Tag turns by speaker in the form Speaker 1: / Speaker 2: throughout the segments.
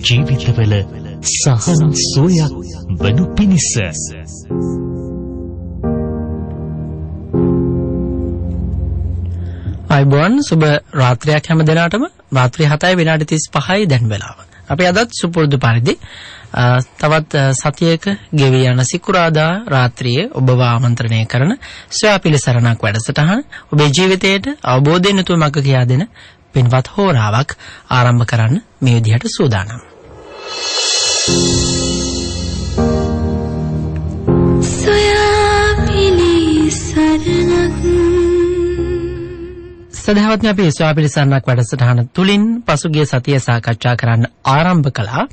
Speaker 1: ජීවිතවල සහන සෝයක් වනු පිණිස
Speaker 2: අයිබෝන් සුබ රාත්‍රියක් හැම දිනාටම රාත්‍රී 7:35යි දැන් වෙලාව. අපි අදත් සුපුරුදු පරිදි තවත් සතියක ගෙවි යන සිකුරාදා රාත්‍රියේ ඔබව ආමන්ත්‍රණය කරන සොයාපිලිසරණක් වැඩසටහන ඔබේ ජීවිතයට අවබෝධයෙන් යුතුව මඟ කියා දෙන පින්වත් හෝරාවක් ආරම්භ කරන්න මේ විදිහට සූදානම්. සදහවත්නි අපි සොයාපිලිසරණක් වැඩසටහන තුලින් පසුගිය සතියේ සාකච්ඡා කරන්න ආරම්භ කළා.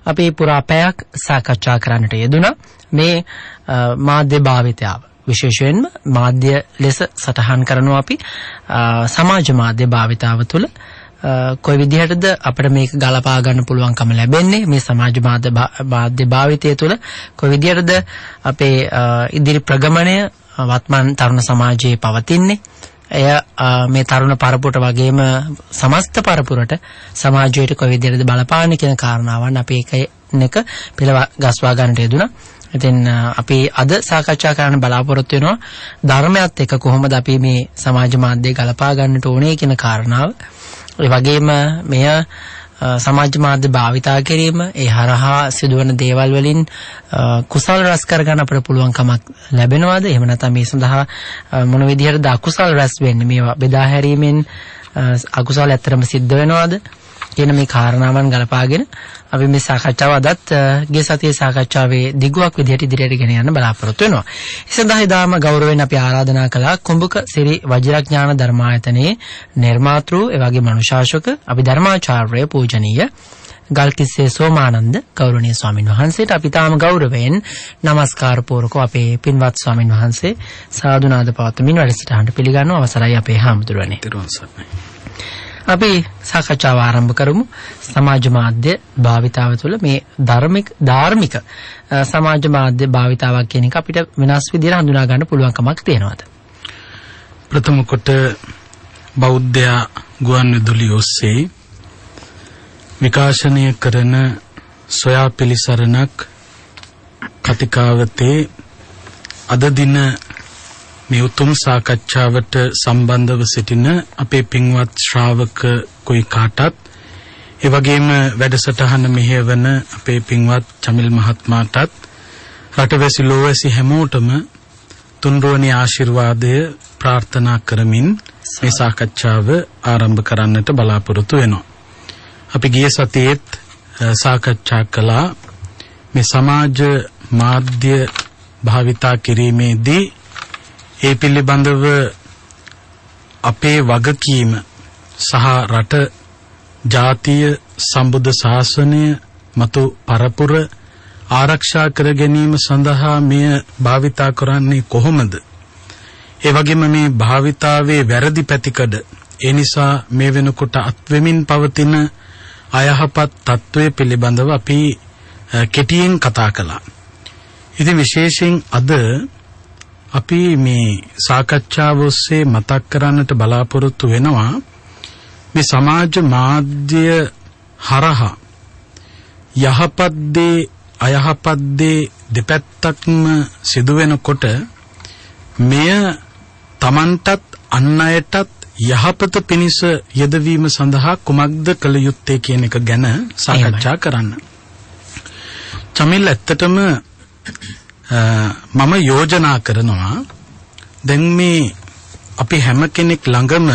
Speaker 2: අපි පුරා පැයක් සාකච්ඡා කරන්නට යෙදුණා මේ මාධ්‍ය භාවිතාව. විශේෂයෙන්ම මාධ්‍ය ලෙස සටහන් කරනවා අපි සමාජ මාධ්‍ය භාවිතාව තුළ කොයි විදිහටද අපිට මේක ගලපා ගන්න පුළුවන්කම ලැබෙන්නේ මේ සමාජ මාධ්‍ය භාවිතය තුළ කොයි විදිහටද අපේ ඉදිරි ප්‍රගමණය වත්මන් තරුණ සමාජයේ පවතින්නේ එය මේ තරුණ පරපුරට වගේම සමස්ත පරපුරට සමාජයට කොයි විදිහටද බලපාන්නේ කියන කාරණාවන් අපි එක පිළ ගස්වා ගන්නට යෙදුණා. ඉතින් අපි අද සාකච්ඡා කරන්න බලාපොරොත්තු වෙනවා ධර්මයත් එක්ක කොහොමද අපි මේ සමාජ මාධ්‍ය ගලපා ගන්නට ඕනේ කියන කාරණාව. ඒ වගේම මෙය සමාජ මාධ්‍ය භාවිතා කිරීම ඒ හරහා සිදුවන දේවල් වලින් කුසල් රැස් කරගන්න අපිට පුළුවන්කමක් ලැබෙනවද? එහෙම නැත්නම් මේ සඳහා මොන විදිහටද අකුසල් රැස් වෙන්නේ? මේවා බෙදා හැරීමෙන් අකුසල් ඇත්තටම සිද්ධ වෙනවද? කියන මේ කාරණාවන් ගලපාගෙන අපි මේ සාකච්ඡාව අදත් ගිය සතියේ සාකච්ඡාවේ දිගුවක් විදිහට ඉදිරියට ගෙන යන්න බලාපොරොත්තු වෙනවා. ඒ සඳහා ඉදාම ගෞරවයෙන් අපි ආරාධනා කළා කුඹක සිරි වජිරඥාන ධර්මායතනයේ නිර්මාතෘ එවැගේ මනුෂාසක අභිධර්මාචාර්ය පූජනීය ගල්කිස්සේ සෝමානන්ද ගෞරවනීය ස්වාමින් වහන්සේට අපි තාම ගෞරවයෙන් নমස්කාර පූර්වකව අපේ පින්වත් ස්වාමින් වහන්සේ සාදුනාද පවත්වමින් වැඩසටහනට පිළිගන්නව අවසරයි අපේ හාමුදුරනේ. අපි සාකච්ඡාව ආරම්භ කරමු. සමාජ මාධ්‍ය භාවිතාව තුළ මේ ධාර්මික සමාජ මාධ්‍ය භාවිතාවක් කියන එක අපිට වෙනස් විදිහට හඳුනා ගන්න පුළුවන්කමක් තියෙනවද?
Speaker 3: ප්‍රථම කොට බෞද්ධ ගුවන් විදුලි ඔස්සේ විකාශනය කරන සොයාපිලිසරණක් කතිකාවතේ අද දින මේ උතුම් සාකච්ඡාවට සම්බන්ධව සිටින අපේ පින්වත් ශ්‍රාවක කොයි කාටත් ඒ වගේම වැඩසටහන මෙහෙවන අපේ පින්වත් චමිල් මහත්මයාටත් රටවැසි ලෝවැසි හැමෝටම තුන්රුවනේ ආශිර්වාදය ප්‍රාර්ථනා කරමින් මේ සාකච්ඡාව ආරම්භ කරන්නට බලාපොරොත්තු වෙනවා. අපි ගිය සතියේත් සාකච්ඡා කළා මේ සමාජ මාධ්‍ය භාවිතා කිරීමේදී ඒ පිළිබඳව අපේ වගකීම සහ රට ජාතිය සම්බුද්ධ ශාසනය මතු පරපුර ආරක්ෂා කර ගැනීම සඳහා මෙය භාවිතා කරන්නේ කොහොමද? ඒ වගේම මේ භාවිතාවේ වැරදි පැතිකඩ ඒ නිසා මේ වෙනකොට අත්වෙමින් පවතින අයහපත් තත්ත්වයේ පිළිබඳව අපි කෙටියෙන් කතා කළා. ඉතින් විශේෂයෙන් අද අපි මේ සාකච්ඡාව ඔස්සේ මතක් කරන්නට බලාපොරොත්තු වෙනවා මේ සමාජ මාධ්‍ය හරහා යහපත් දේ අයහපත් දේ දෙපැත්තක්ම සිදු වෙනකොට මෙය Tamanටත් අන් අයටත් යහපත පිණිස යෙදවීම සඳහා කුමක්ද කළ යුත්තේ කියන එක ගැන සාකච්ඡා කරන්න. චමිල් ඇත්තටම මම යෝජනා කරනවා දැන් මේ අපි හැම කෙනෙක් ළඟම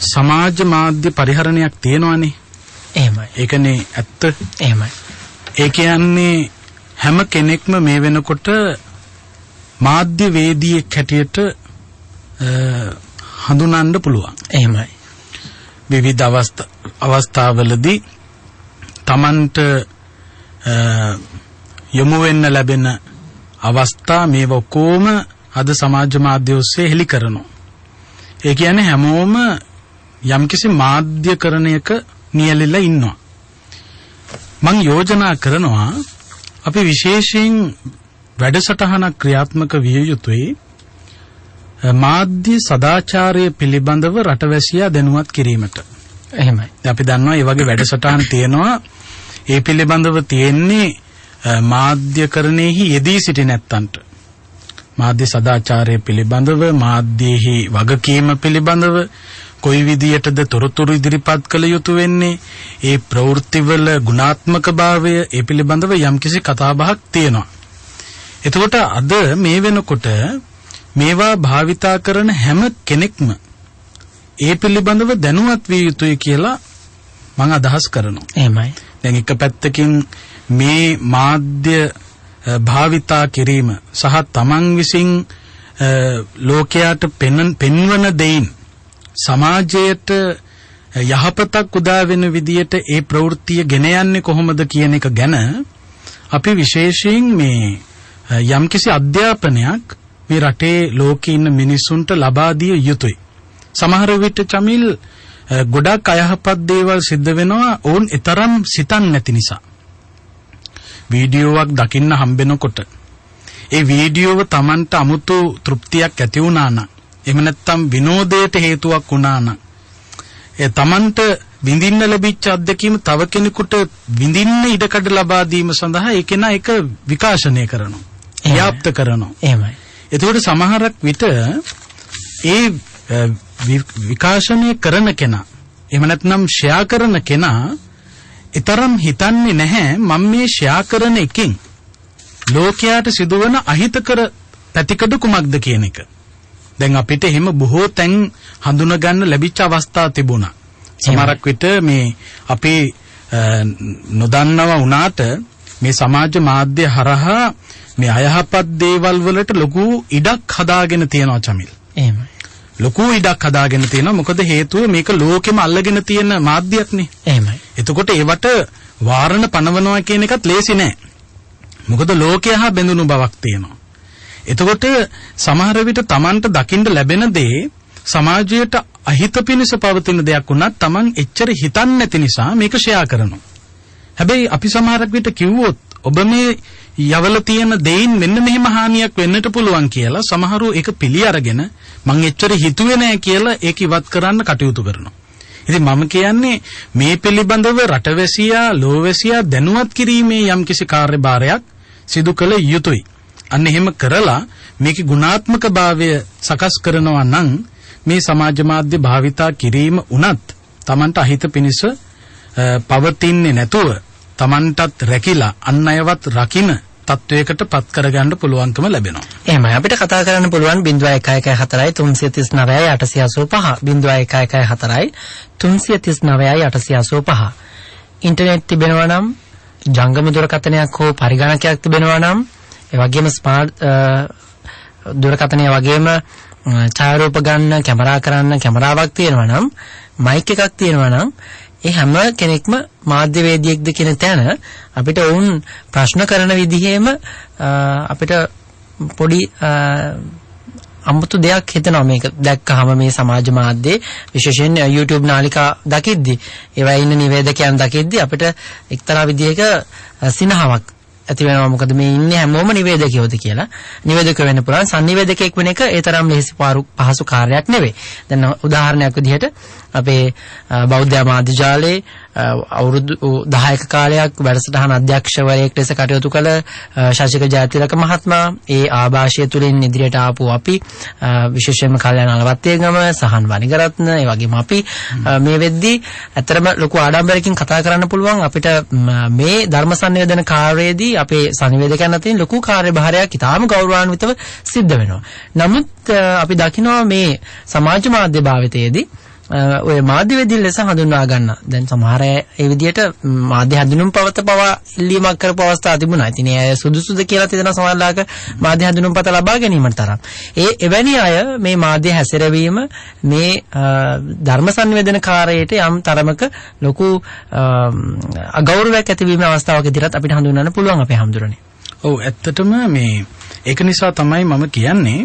Speaker 3: සමාජ මාධ්‍ය පරිහරණයක් තියෙනවානේ.
Speaker 2: එහෙමයි.
Speaker 3: ඒකනේ ඇත්ත.
Speaker 2: එහෙමයි.
Speaker 3: ඒ කියන්නේ හැම කෙනෙක්ම මේ වෙනකොට මාධ්‍ය වේදිකෙක් හැටියට හඳුනන්න පුළුවන්.
Speaker 2: එහෙමයි.
Speaker 3: විවිධ අවස්ථාවලදී Tamanට යොමු වෙන්න ලැබෙන අවස්ථා මේව කොම අද සමාජ මාධ්‍ය ඔස්සේ හෙළි කරනවා. ඒ කියන්නේ හැමෝම යම්කිසි මාධ්‍යකරණයක නියැලෙලා ඉන්නවා. මම යෝජනා කරනවා අපි විශේෂයෙන් වැඩසටහනක් ක්‍රියාත්මක විය යුතුයි මාධ්‍ය සදාචාරය පිළිබඳව රටවැසියා දැනුවත් කිරීමට.
Speaker 2: එහෙමයි.
Speaker 3: අපි දන්නවා මේ වගේ වැඩසටහන් තියෙනවා ඒ පිළිබඳව තියෙන්නේ මාධ්‍යකරණයෙහි යෙදී සිටින නැත්තන්ට. මාධ්‍ය සදාචාරය පිළිබඳව, මාධ්‍යෙහි වගකීම පිළිබඳව කොයි විදියටද තොරතුරු ඉදිරිපත් කළ යුතු වෙන්නේ, ඒ ප්‍රවෘත්තිවල ගුණාත්මකභාවය, ඒ පිළිබඳව යම්කිසි කතාබහක් තියෙනවා. එතකොට අද මේ වෙනකොට මේවා භාවිතා කරන හැම කෙනෙක්ම ඒ පිළිබඳව දැනුවත් විය යුතුයි කියලා මම අදහස් කරනවා.
Speaker 2: එහෙමයි.
Speaker 3: දැන් එක පැත්තකින් මේ මාධ්‍ය භාවිතා කිරීම සහ තමන් විසින් ලෝකයට පෙන්වන දෙයින් සමාජයට යහපතක් උදා වෙන විදියට ඒ ප්‍රවෘත්තිය ගෙන යන්නේ කොහොමද කියන එක ගැන අපි විශේෂයෙන් මේ යම්කිසි අධ්‍යාපනයක් මේ රටේ ලෝකේ ඉන්න මිනිසුන්ට ලබා දිය යුතුයි. සමහර විට චමිල් ගොඩක් අයහපත් දේවල් සිද්ධ වෙනවා ඕන් ඊතරම් සිතන්නේ නැති නිසා. වීඩියෝවක් දකින්න හම්බෙනකොට ඒ වීඩියෝව Tamanට අමුතු තෘප්තියක් ඇති වුණා නම්, එහෙම නැත්නම් විනෝදයට හේතුවක් වුණා නම්, ඒ Tamanට විඳින්න ලැබිච්ච අත්දැකීම තව කෙනෙකුට විඳින්න ඉඩකඩ ලබා දීම සඳහා ඒක ඒක විකාශනය කරනවා, ව්‍යාප්ත කරනවා.
Speaker 2: එහෙමයි.
Speaker 3: එතකොට සමහරක් විට ඒ විකාශනය කරන කෙනා, එහෙම නැත්නම් ෂෙයා කරන කෙනා ඊතරම් හිතන්නේ නැහැ මම මේ ෂෙයා කරන එකෙන් ලෝකයට සිදුවන අහිතකර පැතිකඩ කුමක්ද කියන එක. දැන් අපිට එහෙම බොහෝ තැන් හඳුනා ගන්න ලැබිච්ච අවස්ථා තිබුණා. සමහරක් විට මේ අපේ නොදන්නවා වුණාට මේ සමාජ මාධ්‍ය හරහා මේ අයහපත් දේවල් වලට ලොකු ඉඩක් හදාගෙන තියෙනවා චමිල්.
Speaker 2: එහෙමයි.
Speaker 3: ලොකු ඉඩක් හදාගෙන තියෙනවා. මොකද හේතුව මේක ලෝකෙම අල්ලගෙන තියෙන මාධ්‍යයක්නේ.
Speaker 2: එහෙමයි.
Speaker 3: එතකොට ඒවට වාරණ පනවනවා කියන එකත් ලේසි නෑ. මොකද ලෝකයා හා බැඳුණු බවක් තියෙනවා. එතකොට සමහර විට Tamanට දකින්න ලැබෙන දේ සමාජයට අහිත පිණිස පවතින දෙයක් වුණත් Taman එච්චර හිතන්නේ නැති නිසා මේක ෂෙයා කරනවා. හැබැයි අපි සමහරක් විට කිව්වොත් ඔබ මේ යවල තියෙන දෙයින් මෙන්න මෙහෙම හානියක් වෙන්නට පුළුවන් කියලා සමහරව ඒක පිළි අරගෙන මං එච්චර හිතුවේ නෑ කියලා ඒක ඉවත් කරන්න කටයුතු කරනවා. ඉතින් මම කියන්නේ මේ පිළිබඳව රටවැසියා ලෝවැසියා දැනුවත් කිරීමේ යම්කිසි කාර්යභාරයක් සිදු කළ යුතුයි. අන්න එහෙම කරලා මේකේ ගුණාත්මකභාවය සකස් කරනවා නම් මේ සමාජ මාධ්‍ය භාවිතා කිරීම උනත් Tamanට අහිත පිණිස පවතින්නේ නැතුව Tamanටත් රැකිලා අන් අයවත් රකින්න තත්වයකට පත් කරගන්න පුළුවන්කම ලැබෙනවා.
Speaker 2: එහෙමයි. අපිට කතා කරන්න පුළුවන් 0114 339 884 ඉන්ටර්නෙට් තිබෙනවා නම්, ජංගම දුරකථනයක් හෝ පරිගණකයක් තිබෙනවා නම්, ඒ වගේම ස්මාර්ට් දුරකථනය වගේම ඡායාරූප ගන්න, කැමරා කරන්න කැමරාවක් තියෙනවා නම්, මයික් එකක් තියෙනවා නම්, ඒ හැම කෙනෙක්ම මාධ්‍යවේදියෙක්ද කියන තැන අපිට වුන් ප්‍රශ්න කරන විදිහේම අපිට පොඩි අමුතු දෙයක් හිතෙනවා. මේක දැක්කහම මේ සමාජ මාධ්‍යයේ විශේෂයෙන් YouTube නාලිකා දකිද්දි, ඒවයි ඉන්න නිවේදකයන් දකිද්දි අපිට එක්තරා විදිහක සිනහවක් ඇති වෙනවා. මොකද මේ ඉන්නේ හැමෝම නිවේදකයෝද කියලා. නිවේදකයෝ වෙන්න පුළුවන්, සංනිවේදකයෙක් වෙන එක ඒ තරම් ලෙහෙසි පහසු කාර්යයක් නෙවෙයි. දැන් උදාහරණයක් විදිහට අපේ බෞද්ධ මාධ්‍ය ජාලයේ අවුරුදු 10ක කාලයක් වැඩසටහන අධ්‍යක්ෂවරයෙක් ලෙස කටයුතු කළ ශාසික ජයතිලක මහත්මයා, ඒ ආభాෂය තුලින් ඉදිරියට ආපු අපි විශේෂයෙන්ම කල්‍යාණ අලවත්තේගම, සහන් වනිගරත්න, ඒ වගේම අපි මේ වෙද්දී ඇත්තරම ලොකු ආඩම්බරකින් කතා කරන්න පුළුවන්. අපිට මේ ධර්ම සංනිවේදන කාර්යයේදී අපේ සංනිවේදකයන් අතරින් ලොකු කාර්යභාරයක් ඉතාම ගෞරවාන්විතව සිද්ධ වෙනවා. නමුත් අපි දකිනවා මේ සමාජ මාධ්‍ය භාවිතයේදී ඔය මාධ්‍යවේදී ලෙස හඳුන්වා ගන්න. දැන් සමහර ඒ විදිහට මාධ්‍ය හඳුනුම් පවත පවා ඉල්ලීමක් කරපු අවස්ථා තිබුණා. ඉතින් ඒ අය සුදුසුද කියලා තියෙන සමහරලාක මාධ්‍ය හඳුනුම් පත ලබා ගැනීමට තරම්. එවැනි අය මේ මාධ්‍ය හැසිරවීම මේ ධර්ම සංවේදන කාර්යයට යම් තරමක ලොකු අගෞරවයක් ඇතිවීම අවස්ථාවක් විදිහට අපිට හඳුන්වන්න පුළුවන් අපේ හැමදෙරනේ.
Speaker 3: ඔව් ඇත්තටම මේ ඒක නිසා තමයි මම කියන්නේ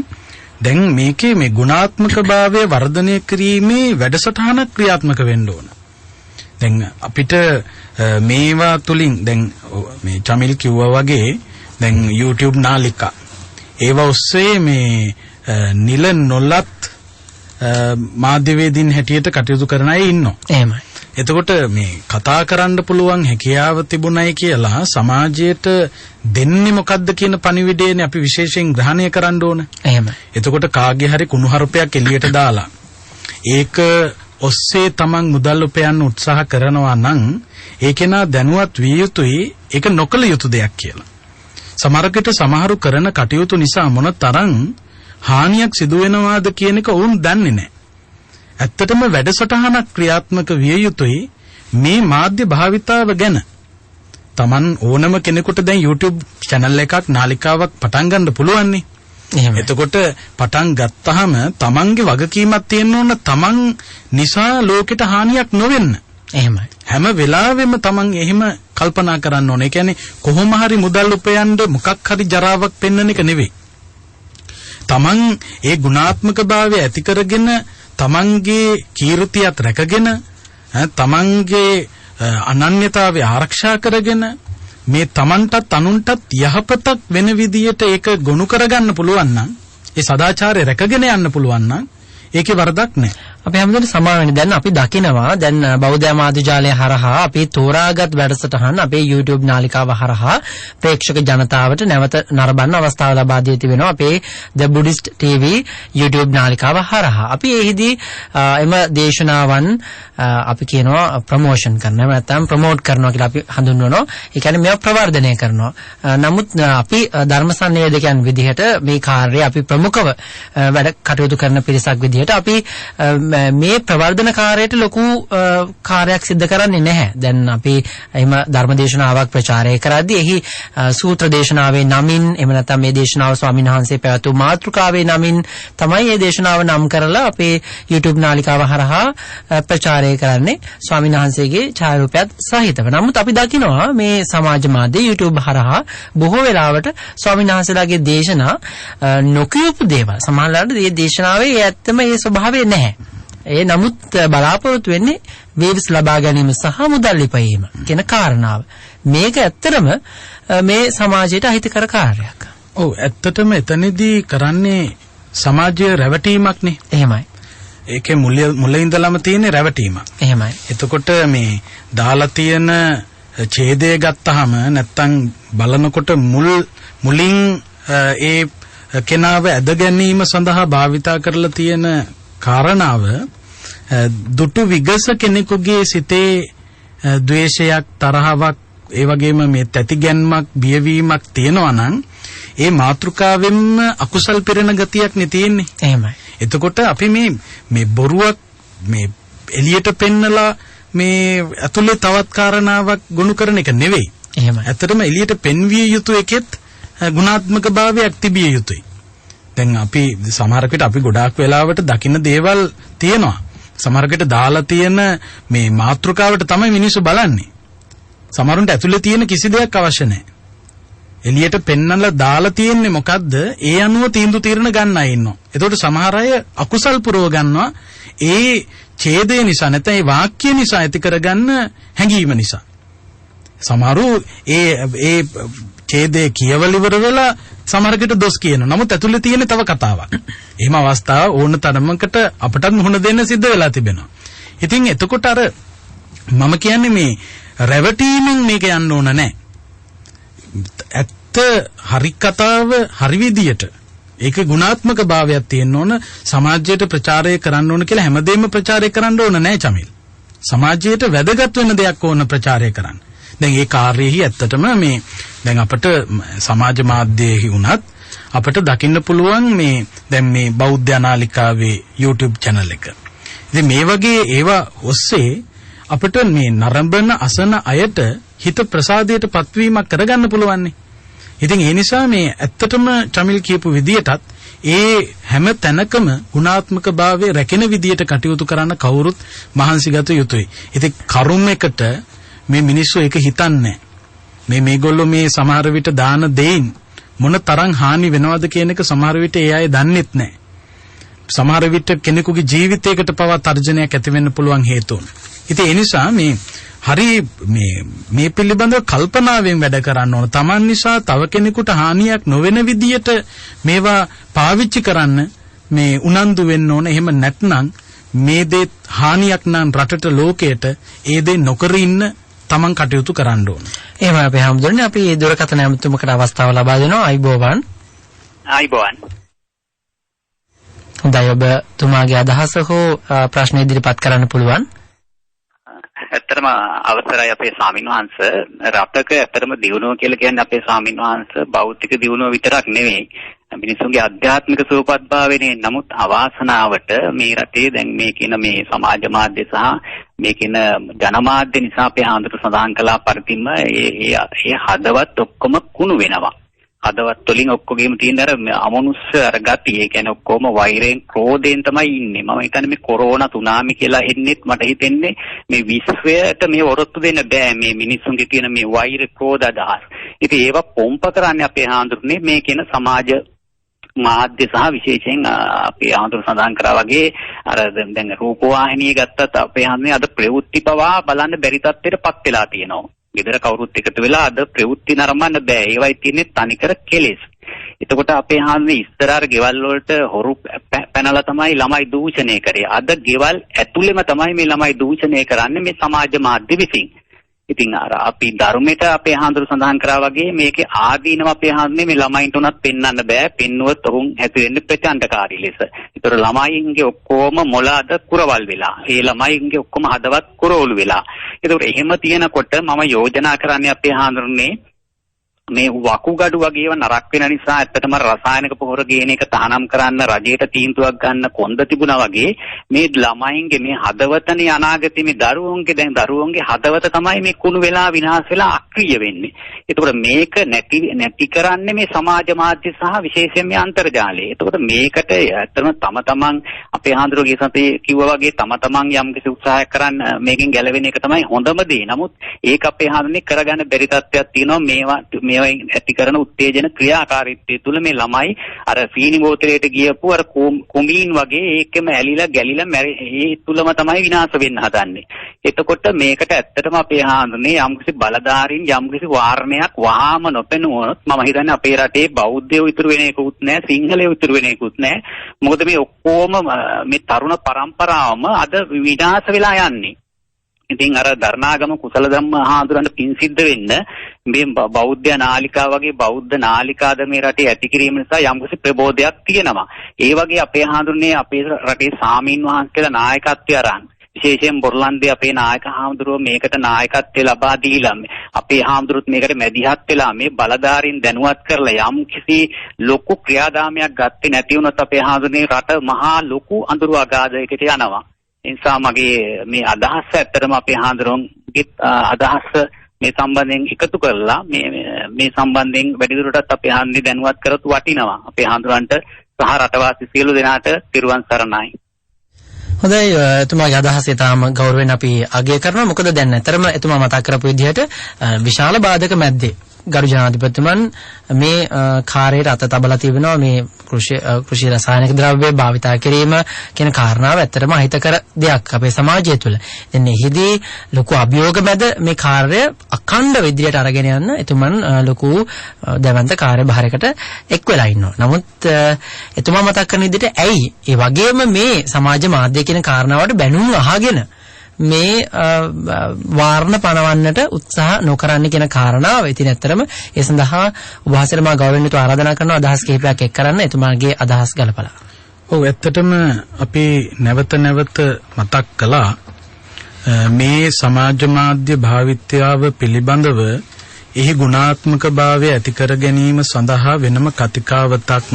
Speaker 3: දැන් මේකේ මේ ගුණාත්මකභාවය වර්ධනය කිරීමේ වැඩසටහන ක්‍රියාත්මක වෙන්න ඕන. දැන් අපිට මේවා තුලින් දැන් මේ චමිල් කිව්වා වගේ දැන් YouTube නාලිකා ඒවා ඔස්සේ මේ නිල නොලත් මාධ්‍යවේදීන් හැටියට කටයුතු කරන අය ඉන්නවා.
Speaker 2: එහෙමයි.
Speaker 3: එතකොට මේ කතා කරන්න පුළුවන් හැකියාව තිබුණයි කියලා සමාජයට දෙන්නේ මොකද්ද කියන පණිවිඩයනේ අපි විශේෂයෙන් ග්‍රහණය කරන්න ඕන.
Speaker 2: එහෙමයි.
Speaker 3: එතකොට කාගේ හරි කුණුහරුපයක් එළියට දාලා ඒක ඔස්සේ තමන් මුදල් උපයන්න උත්සාහ කරනවා නම් ඒකේනා දැනුවත් විය යුතුයි ඒක නොකළ යුතු දෙයක් කියලා. සමහරකට සමහරු කරන කටයුතු නිසා මොන තරම් හානියක් සිදු වෙනවාද කියන එක වුන් දන්නේ නැහැ. ඇත්තටම වැඩසටහනක් ක්‍රියාත්මක විය යුතුයි මේ මාධ්‍ය භාවිතාව ගැන. Taman ඕනම කෙනෙකුට දැන් YouTube channel එකක් නාලිකාවක් පටන් ගන්න පුළුවන් නේ. එතකොට පටන් ගත්තාම Tamanගේ වගකීමක් තියෙන්න ඕන Taman නිසා ලෝකෙට හානියක් නොවෙන්න.
Speaker 2: එහෙමයි.
Speaker 3: හැම වෙලාවෙම Taman එහෙම කල්පනා කරන්න ඕනේ. ඒ කියන්නේ කොහොම හරි මුදල් උපයන්න මොකක් හරි ජරාවක් පෙන්වන එක නෙවෙයි. Taman ඒ ගුණාත්මකභාවය ඇති කරගෙන තමන්ගේ කීර්තියත් රැකගෙන තමන්ගේ අනන්‍යතාවය ආරක්ෂා කරගෙන මේ තමන්ටත් අනුන්ටත් යහපතක් වෙන විදියට ඒක ගොනු කරගන්න පුළුවන් නම් ඒ සදාචාරය රැකගෙන යන්න පුළුවන් නම් ඒකේ වරදක් නැහැ.
Speaker 2: අපි හැමදේම සමානනේ. දැන් අපි දකිනවා දැන් බෞද්ධ මාධ්‍ය ජාලය හරහා අපි තෝරාගත් වැඩසටහන් අපේ YouTube නාලිකාව හරහා ප්‍රේක්ෂක ජනතාවට නැවත නරඹන්න අවස්ථාව ලබා දී තිබෙනවා අපේ The Buddhist TV YouTube නාලිකාව හරහා. අපි එහිදී එම දේශනාවන් අපි කියනවා ප්‍රොමෝෂන් කරනවා නැත්නම් ප්‍රොමෝට් කරනවා කියලා අපි හඳුන්වනවා. ඒ කියන්නේ මේවා ප්‍රවර්ධනය කරනවා. නමුත් අපි ධර්ම සංවේදකයන් විදිහට මේ කාර්යය අපි ප්‍රමුඛව වැඩ කටයුතු කරන පිරිසක් විදිහට අපි මේ ප්‍රවර්ධන කාර්යයට ලොකු කාර්යයක් සිදු කරන්නේ නැහැ. දැන් අපි එහෙම ධර්ම දේශනාවක් ප්‍රචාරය කරද්දී එහි සූත්‍ර දේශනාවේ නමින් එහෙම නැත්නම් මේ දේශනාව ස්වාමීන් වහන්සේ පැවැත්වූ මාතෘකාවේ නමින් තමයි මේ දේශනාව නම් කරලා අපේ YouTube නාලිකාව හරහා ප්‍රචාරය කරන්නේ ස්වාමීන් වහන්සේගේ ඡායාරූපයත් සහිතව. නමුත් අපි දකිනවා මේ සමාජ මාධ්‍ය YouTube හරහා බොහෝ වෙලාවට ස්වාමීන් වහන්සේලාගේ දේශනා නොකියපු දේවල් සමහරවිට මේ දේශනාවේ ඇත්තම ඒ ස්වභාවය නැහැ. ඒ නමුත් බලාපොරොත්තු වෙන්නේ වේව්ස් ලබා ගැනීම සහ මුදල් ලිපීම කියන කාරණාව. මේක ඇත්තටම මේ සමාජයට අහිතකර කාර්යයක්.
Speaker 3: ඔව් ඇත්තටම එතනදී කරන්නේ සමාජයේ රැවටීමක් නේ.
Speaker 2: එහෙමයි.
Speaker 3: ඒකේ මුල ඉඳලම තියෙන රැවටීමක්.
Speaker 2: එහෙමයි.
Speaker 3: එතකොට මේ දාලා තියෙන ඡේදය ගත්තාම නැත්තම් බලනකොට මුලින් ඒ කෙනාව ඇද ගැනීම සඳහා භාවිතා කරලා තියෙන කාරණාව දුටු විගස කෙනෙකුගේ සිතේ ද්වේෂයක් තරහවක් ඒ වගේම මේ තැතිගැන්මක් බියවීමක් තියෙනවා නම් ඒ මාතෘකාවෙන්ම අකුසල් පිරෙන ගතියක් නේ තියෙන්නේ.
Speaker 2: එහෙමයි.
Speaker 3: එතකොට අපි මේ බොරුවක් මේ එළියට පෙන්නලා මේ ඇතුලේ තවත් කාරණාවක් ගොනු කරන එක නෙවෙයි.
Speaker 2: එහෙමයි.
Speaker 3: ඇත්තටම එළියට පෙන්විය යුතු එකෙත් ගුණාත්මක භාවයක් තිබිය යුතුයි. දැන් අපි සමහරකට අපි ගොඩාක් වෙලාවට දකින්න දේවල් තියෙනවා. සමහරකට දාලා තියෙන මේ මාතෘකාවට තමයි මිනිස්සු බලන්නේ. සමහරුන්ට ඇතුලේ තියෙන කිසි දෙයක් අවශ්‍ය නැහැ. එළියට පෙන්නලා දාලා තියෙන්නේ මොකද්ද? ඒ අනුව තීන්දුව తీරන ගන්න අය ඉන්නවා. එතකොට සමහර අය අකුසල් පුරව ගන්නවා ඒ ඡේදය නිසා නැත්නම් ඒ වාක්‍ය නිසා ඇති කරගන්න හැඟීම නිසා. සමහරු ඒ ඡේදයේ කියවල ඉවර වෙලා සමහරකට දොස් කියනවා. නමුත් ඇතුලේ තියෙන තව කතාවක්. එහෙම අවස්ථාව ඕන තරමකට අපටත් මුහුණ දෙන්න සිද්ධ වෙලා තිබෙනවා. ඉතින් එතකොට අර මම කියන්නේ මේ රැවටීමෙන් මේක යන්න ඕන නැහැ. ඇත්ත හරි කතාව හරි විදියට ඒක ගුණාත්මක භාවයක් තියෙන්න ඕන සමාජයට ප්‍රචාරය කරන්න ඕන කියලා හැමදේම ප්‍රචාරය කරන්න ඕන නැහැ චමිල්. සමාජයට වැදගත් වෙන දෙයක් ඕන ප්‍රචාරය කරන්න. දැන් ඒ කාර්යෙහි ඇත්තටම මේ දැන් අපිට සමාජ මාධ්‍යයේහි වුණත් අපිට දකින්න පුළුවන් මේ දැන් මේ බෞද්ධ නාලිකාවේ YouTube channel එක. ඉතින් මේ වගේ ඒවා ඔස්සේ අපිට මේ නරඹන අසන අයට හිත ප්‍රසාදයට පත්වීමක් කරගන්න පුළුවන්. ඉතින් ඒ නිසා මේ ඇත්තටම චමිල් කියපු විදියටත් ඒ හැම තැනකම ගුණාත්මක භාවයේ රැකෙන විදියට කටයුතු කරන්න කවුරුත් මහන්සි ගත යුතුයි. ඉතින් කරුම් එකට මේ මිනිස්සු ඒක හිතන්නේ මේගොල්ලෝ මේ සමහර විට දාන දෙයින් මොන තරම් හානි වෙනවද කියන එක සමහර විට ඒ අය දන්නෙත් නැහැ. සමහර විට කෙනෙකුගේ ජීවිතයකට පවා තර්ජනයක් ඇති වෙන්න පුළුවන් හේතුන්. ඉතින් ඒ නිසා හරි මේ පිළිබඳව කල්පනාවෙන් වැඩ කරන්න ඕන. Taman නිසා තව කෙනෙකුට හානියක් නොවන විදියට මේවා පාවිච්චි කරන්න මේ උනන්දු වෙන්න ඕන. එහෙම නැත්නම් මේ දේ හානියක් නම් රටට ලෝකයට ඒ දේ නොකර ඉන්න තමන් කටයුතු කරන්න ඕන.
Speaker 2: එහෙමයි අපි හැමදෙන්නේ අපි මේ දුරකථන ඇමතුමකට අවස්ථාව ලබා දෙනවා. අයිබෝවන්.
Speaker 4: අයිබෝවන්.
Speaker 2: හොඳයි ඔබ තුමාගේ අදහස හෝ ප්‍රශ්න ඉදිරිපත් කරන්න පුළුවන්.
Speaker 4: ඇත්තටම අවසරයි අපේ ස්වාමින්වහන්සේ. රටක ඇත්තටම දියුණුව කියලා කියන්නේ අපේ ස්වාමින්වහන්සේ භෞතික දියුණුව විතරක් නෙවෙයි. මිනිසුන්ගේ ආධ්‍යාත්මික සුවපත්භාවයනේ. නමුත් අවාසනාවට මේ රටේ දැන් මේ කියන මේ සමාජ මාධ්‍ය සහ මේ කියන ජනමාධ්‍ය නිසා අපේ ආන්දර සඳහන් කළා පරිදිම ඒ හදවත් ඔක්කොම කුණු වෙනවා. හදවත් වලින් ඔක්කොගේම තියෙන අර අමනුෂ්‍ය අර ගතිය. ඒ කියන්නේ ඔක්කොම වෛරයෙන් ක්‍රෝධයෙන් තමයි ඉන්නේ. මම හිතන්නේ මේ කොරෝනා සුනාමි කියලා එන්නෙත් මට හිතෙන්නේ මේ විශ්වයට මේ වරොත්තු දෙන්න බෑ මේ මිනිස්සුන්ගේ තියෙන මේ වෛර ක්‍රෝධ අදහස්. ඉතින් ඒවා පොම්ප කරන්නේ අපේ ආන්දරනේ මේ කියන සමාජ මාධ්‍ය සහ විශේෂයෙන් අපේ ආන්දර සඳහන් කරා වගේ අර දැන් රූපවාහිනිය ගත්තත් අපේ ආන්දරේ අද ප්‍රවෘත්ති පවා බලන්න බැරි තත්ත්වයටපත් වෙලා තියෙනවා. ගෙදර කවුරුත් එකතු වෙලා අද ප්‍රවෘත්ති නරඹන්න බෑ. ඒවයි තියෙන්නේ තනිකර කෙලෙස්. එතකොට අපේ ආන්දරේ ඉස්සරහට ගෙවල් වලට හොරු පැනලා තමයි ළමයි දූෂණය කරේ. අද ගෙවල් ඇතුළෙම තමයි මේ ළමයි දූෂණය කරන්නේ මේ සමාජ මාධ්‍ය විසින්. ඉතින් අර අපි ධර්මයට අපේ ආන්දර සඳහන් කරා වගේ මේකේ ආදීනව අපේ ආන්දරේ මේ ළමයින්ට උනත් පෙන්වන්න බෑ. පෙන්නුවොත් ඔවුන් හැදෙන්නේ ප්‍රචණ්ඩකාරී ලෙස. ඒතර ළමයින්ගේ ඔක්කොම මොළ අද කුරවල් වෙලා. ඒ ළමයින්ගේ ඔක්කොම හදවත් කුරවලු වෙලා. ඒතකොට එහෙම තියෙනකොට මම යෝජනා කරන්නේ අපේ ආන්දරනේ මේ වකුගඩු වගේ ඒවා නරක වෙන නිසා ඇත්තටම රසායනික පොහොර ගේන එක තහනම් කරන්න රජයට තීන්දුවක් ගන්න කොන්ද තිබුණා වගේ මේ ළමයින්ගේ මේ හදවතනේ අනාගතේ මේ දරුවන්ගේ හදවත තමයි මේ කුණු වෙලා විනාශ වෙලා අක්‍රිය වෙන්නේ. ඒකෝට මේක නැති කරන්නේ මේ සමාජ මාධ්‍ය සහ විශේෂයෙන් මේ අන්තර්ජාලය. ඒකෝට මේකට ඇත්තටම තමන් අපේ හාමුදුරුවෝ සතේ කිව්වා වගේ තමන් යම් කිසි උත්සාහයක් කරන්න මේකෙන් ගැලවෙන එක තමයි හොඳම දේ. නමුත් ඒක අපේ හාමුදුරනේ කරගන්න බැරි තත්ත්වයක් තියෙනවා. මේවා ඇති කරන උත්තේජන ක්‍රියාකාරීත්වය තුළ මේ ළමයි අර සීනි බෝතලයට ගියපු අර කුමීන් වගේ ඒකෙම ඇලිලා ගැලිලා ඒ තුලම තමයි විනාශ වෙන්න හදන්නේ. එතකොට මේකට ඇත්තටම අපේ හාමුදුරනේ යම්කිසි බලධාරීන් යම්කිසි වාරණයක් වහාම නොපෙනුනොත් මම හිතන්නේ අපේ රටේ බෞද්ධයෝ ඉතුරු වෙන එකකුත් නැහැ, සිංහලයෝ ඉතුරු වෙන එකකුත් නැහැ. මොකද මේ ඔක්කොම මේ තරුණ පරම්පරාවම අද විනාශ වෙලා යන්නේ. ඉතින් අර දරණාගම කුසල ධම්ම හාමුදුරන්ට පින් සිද්ධ වෙන්න මේ බෞද්ධ නාලිකා වගේ බෞද්ධ නාලිකාද මේ රටේ ඇති කිරීම නිසා යම්කිසි ප්‍රබෝධයක් තියෙනවා. ඒ වගේ අපේ හාමුදුරනේ අපේ රටේ සාමීන් වහන්සේලා නායකත්වය අරන් විශේෂයෙන් බොරලන්දේ අපේ නායක හාමුදුරුවෝ මේකට නායකත්වය ලබා දීලා අපේ හාමුදුරුවොත් මේකට මැදිහත් වෙලා මේ බලධාරීන් දැනුවත් කරලා යම්කිසි ලොකු ක්‍රියාදාමයක් ගත්තේ නැති වුණොත් අපේ හාමුදුරනේ රට මහා ලොකු අඳුරු අගාධයකට යනවා. ඒ නිසා මගේ මේ අදහස ඇත්තටම අපේ හාමුදුරුවන්ගේ අදහස මේ සම්බන්ධයෙන් එකතු කරලා මේ සම්බන්ධයෙන් වැඩිදුරටත් අපේ හාමුදුරුවෝ දැනුවත් කරත් වටිනවා. අපේ හාමුදුරුවන්ට සහ රටවාසී සියලු දෙනාට පිරුවන් සරණයි.
Speaker 2: හොඳයි එතුමාගේ අදහස තාම ගෞරවයෙන් අපි අගය කරනවා. මොකද දැන් ඇතරම එතුමා මතක් කරපු විදිහට විශාල බාධක මැද්දේ ගරු ජනාධිපතිතුමන් මේ කාර්යයට අත තබලා තිබෙනවා. මේ කෘෂි රසායනික ද්‍රව්‍ය භාවිතා කිරීම කියන කාරණාව ඇත්තටම අහිතකර දෙයක් අපේ සමාජය තුළ. දැන් එහිදී ලොකු අභියෝග මැද මේ කාර්යය අඛණ්ඩ විදියට අරගෙන යන්න එතුමන් ලොකු දැවැන්ත කාර්යභාරයකට එක් වෙලා ඉන්නවා. නමුත් එතුමා මතක් කරන විදිහට ඇයි ඒ වගේම මේ සමාජ මාධ්‍ය කියන කාරණාවට බැනුම් අහගෙන මේ වාරණ පනවන්නට උත්සාහ නොකරන්න කියන කාරණාව. ඉතින් ඇත්තටම ඒ සඳහා උභාසයට මා ගෞරවණීයව ආරාධනා කරනවා අදහස් කිහිපයක් එක් කරන්න එතුමාගේ අදහස් ගලපලා.
Speaker 3: ඔව් ඇත්තටම අපි නැවත මතක් කළා මේ සමාජ මාධ්‍ය භාවිතයාව පිළිබඳව එහි ගුණාත්මකභාවය ඇති කර ගැනීම සඳහා වෙනම කතිකාවතක්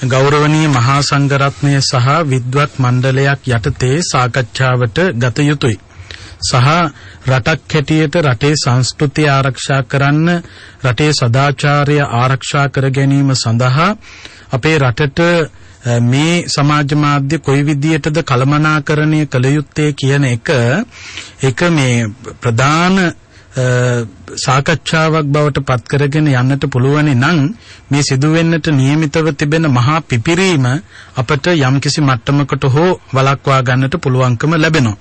Speaker 3: ගෞරවනීය මහා සංඝරත්නය සහ විද්වත් මණ්ඩලයක් යටතේ සාකච්ඡාවට ගත යුතුයි. සහ රටක් හැටියට රටේ සංස්කෘතිය ආරක්ෂා කරන්න, රටේ සදාචාරය ආරක්ෂා කර ගැනීම සඳහා අපේ රටට මේ සමාජ මාධ්‍ය කොයි විදියටද කළමනාකරණය කළ යුත්තේ කියන එක මේ ප්‍රධාන සාකච්ඡාවක් බවට පත් කරගෙන යන්නට පුළුවන් නම් මේ සිදුවෙන්නට නියමිතව තිබෙන මහා පිපිරීම අපට යම්කිසි මට්ටමකට හෝ වළක්වා ගන්නට පුළුවන්කම ලැබෙනවා.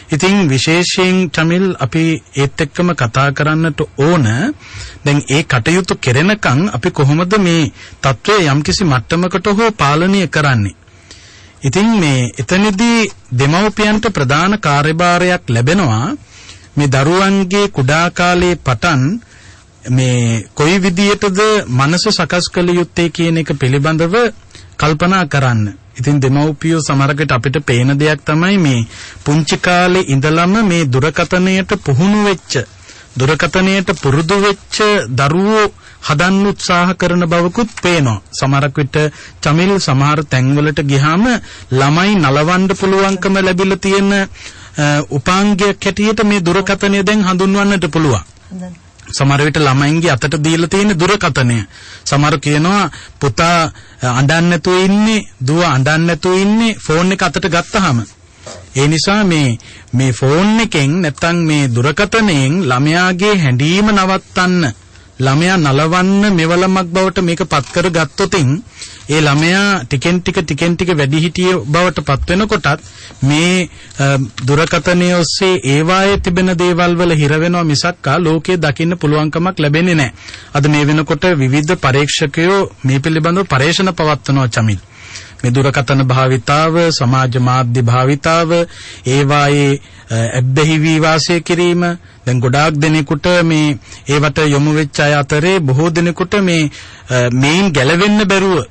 Speaker 3: ඉතින් විශේෂයෙන් චමිල් අපි ඒත් එක්කම කතා කරන්නට ඕන දැන් ඒ කටයුතු කෙරෙනකන් අපි කොහොමද මේ තත්ත්වය යම්කිසි මට්ටමකට හෝ පාලනය කරන්නේ. ඉතින් මේ එතනදී දෙමව්පියන්ට ප්‍රධාන කාර්යභාරයක් ලැබෙනවා මේ දරුවන්ගේ කුඩා කාලයේ පටන් මේ කොයි විදියටද මනස සකස් කළ යුත්තේ කියන එක පිළිබඳව කල්පනා කරන්න. ඉතින් දෙමව්පියෝ සමහරකට අපිට පේන දෙයක් තමයි මේ පුංචි කාලේ ඉඳලම මේ දුරකථනයට පුහුණු වෙච්ච දුරකථනයට පුරුදු වෙච්ච දරුවෝ හදන්න උත්සාහ කරන බවකුත් පේනවා. සමහරක් විට චමිල් සමහර තැන්වලට ගියාම ළමයි නලවන්න පුළුවන්කම ලැබිලා තියෙන උපාංගයක් හැටියට මේ දුරකථනය දැන් හඳුන්වන්නට පුළුවන්. සමහර විට ළමයින්ගේ අතට දීලා තියෙන දුරකථනය. සමහර කියනවා පුතා අඬන්නේ නැතුව ඉන්නේ, දුව අඬන්නේ නැතුව ඉන්නේ ෆෝන් එක අතට ගත්තාම. ඒ නිසා මේ ෆෝන් එකෙන් නැත්තම් මේ දුරකථනයෙන් ළමයාගේ හැඬීම නවත්තන්න, ළමයා නලවන්න මෙවලමක් බවට මේක පත් කර ගත්තොතින් ඒ ළමයා ටිකෙන් ටික වැඩිහිටිය බවට පත් වෙනකොටත් මේ දුරකථනය ඔස්සේ ඒවායේ තිබෙන දේවල් වල හිර වෙනවා මිසක්කා ලෝකයේ දකින්න පුළුවන්කමක් ලැබෙන්නේ නැහැ. අද මේ වෙනකොට විවිධ පරීක්ෂකයෝ මේ පිළිබඳව පරීක්ෂණ පවත්වනවා චමිල්. මේ දුරකථන භාවිතාව, සමාජ මාධ්‍ය භාවිතාව, ඒවායේ ඇබ්බැහි වී වාසය කිරීම, දැන් ගොඩාක් දෙනෙකුට මේ ඒවට යොමු වෙච්ච අය අතරේ බොහෝ දෙනෙකුට මේන් ගැලවෙන්න බැරුව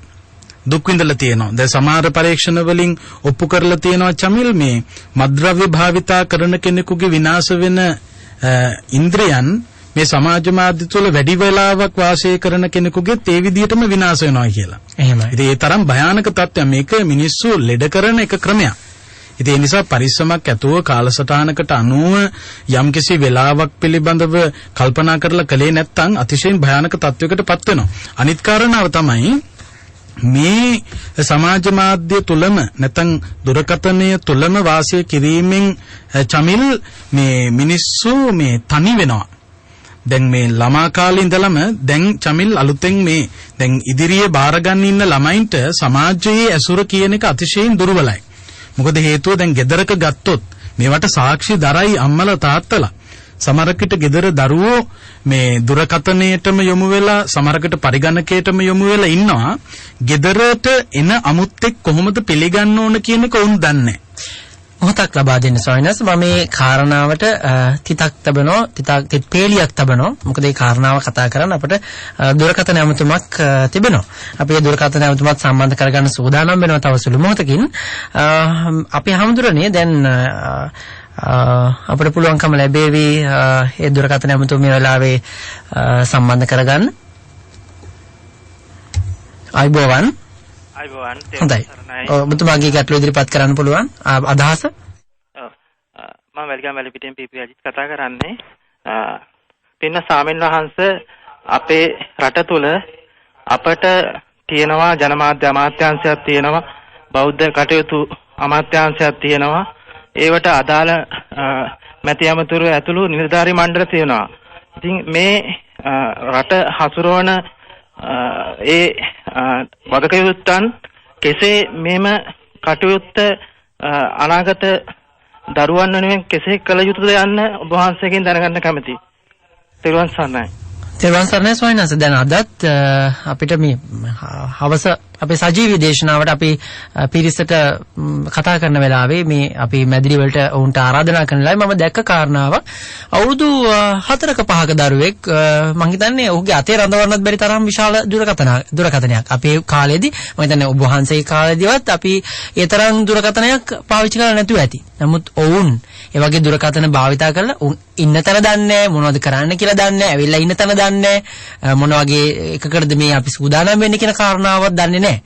Speaker 3: දුක් විඳලා තියෙනවා. දැන් සමහර පරීක්ෂණ වලින් ඔප්පු කරලා තියෙනවා චමිල් මේ මත්ද්‍රව්‍ය භාවිතා කරන කෙනෙකුගේ විනාශ වෙන ඉන්ද්‍රයන් මේ සමාජ මාධ්‍ය තුළ වැඩි වෙලාවක් වාසය කරන කෙනෙකුගේ ඒ විදිහටම විනාශ වෙනවා කියලා.
Speaker 2: එහෙමයි.
Speaker 3: ඉතින් ඒ තරම් භයානක තත්ත්වයක්. මේක මිනිස්සු ලෙඩ කරන එක ක්‍රමයක්. ඉතින් ඒ නිසා පරිස්සමක් ඇතුව කාලසටහනකට අනුව යම්කිසි වෙලාවක් පිළිබඳව කල්පනා කරලා කලේ නැත්නම් අතිශයින් භයානක තත්වයකට පත් වෙනවා. අනිත් කාරණාව තමයි මේ සමාජ මාධ්‍ය තුලම නැත්නම් දුරකථනය තුලම වාසය කිරීමෙන් චමිල් මේ මිනිස්සු මේ තනි වෙනවා. දැන් මේ ළමා කාලේ ඉඳලම දැන් චමිල් අලුතෙන් මේ දැන් ඉදිරියේ බාර ගන්න ඉන්න ළමයින්ට සමාජයේ ඇසුර කියන එක අතිශයින් දුර්වලයි. මොකද හේතුව දැන් ගෙදරක ගත්තොත් මේවට සාක්ෂි දරයි අම්මලා තාත්තලා. සමහරකට ගෙදර දරුවෝ මේ දුරකථනයටම යොමු වෙලා සමහරකට පරිගණකයටම යොමු වෙලා ඉන්නවා. ගෙදරට එන අමුත්තෙක් කොහොමද පිළිගන්න ඕන කියන එක උන් දන්නේ.
Speaker 2: මොහොතක් ලබා දෙන්න සොයනස් මම මේ කාරණාවට තිතක් තබනවා තිතක් පේලියක් තබනවා. මොකද මේ කාරණාව කතා කරන්න අපිට දුරකථන ඇමතුමක් තිබෙනවා. අපි ඒ දුරකථන ඇමතුමත් සම්බන්ධ කරගන්න සූදානම් වෙනවා තව සුළු මොහොතකින්. අපි හැමදෙරනේ දැන් අපිට පුළුවන්කම ලැබෙවි ඒ දුරකථන ඇමතුම මේ වෙලාවේ සම්බන්ධ කරගන්න. අයිබෝවන්. හොඳයි. ඔබතුමාගේ ගැටලුව ඉදිරිපත් කරන්න පුළුවන් අදහස?
Speaker 5: මම වැලිගම වැලිපිටියෙන් පීපී අජිත් කතා කරන්නේ. පින්න සාමින් වහන්සේ අපේ රට තුල අපට තියෙනවා ජනමාධ්‍ය අමාත්‍යාංශයක් තියෙනවා, බෞද්ධ කටයුතු අමාත්‍යාංශයක් තියෙනවා. ඒවට අදාළ මැති ඇමතුරු ඇතුළු නිලධාරී මණ්ඩල තියෙනවා. ඉතින් මේ රට හසුරවන ඒ වගකීම් කෙසේ මෙම කටයුත්ත අනාගත දරුවන් වෙනුවෙන් කෙසේ කළ යුතුද යන්න ඔබ වහන්සේගෙන් දැනගන්න කැමතියි. තෙරුවන් සරණයි.
Speaker 2: තෙරුවන් සරණයි ස්වාමීන් වහන්සේ. දැන් අදත් අපිට මේ හවස අපේ සජීවී දේශනාවට අපි පිරිසට කතා කරන වෙලාවේ මේ අපි මැදිරි වලට වුන්ට ආරාධනා කරන වෙලාවේ මම දැක්ක කාරණාවක් අවුරුදු 4ක 5ක දරුවෙක් මම හිතන්නේ ඔහුගේ අතේ රඳවන්නත් බැරි තරම් විශාල දුරකථනයක් අපේ කාලේදී මම හිතන්නේ ඔබ වහන්සේ කාලේදීවත් අපි ඒ තරම් දුරකථනයක් පාවිච්චි කරලා නැතුව ඇති. නමුත් ඔවුන් ඒ වගේ දුරකථන භාවිතා කරලා උන් ඉන්න තැන දන්නේ මොනවද කරන්න කියලා දන්නේ ඇවිල්ලා ඉන්න තැන දන්නේ මොන වගේ එකකටද මේ අපි සූදානම් වෙන්නේ කියන කාරණාවක් දන්නේ නැහැ.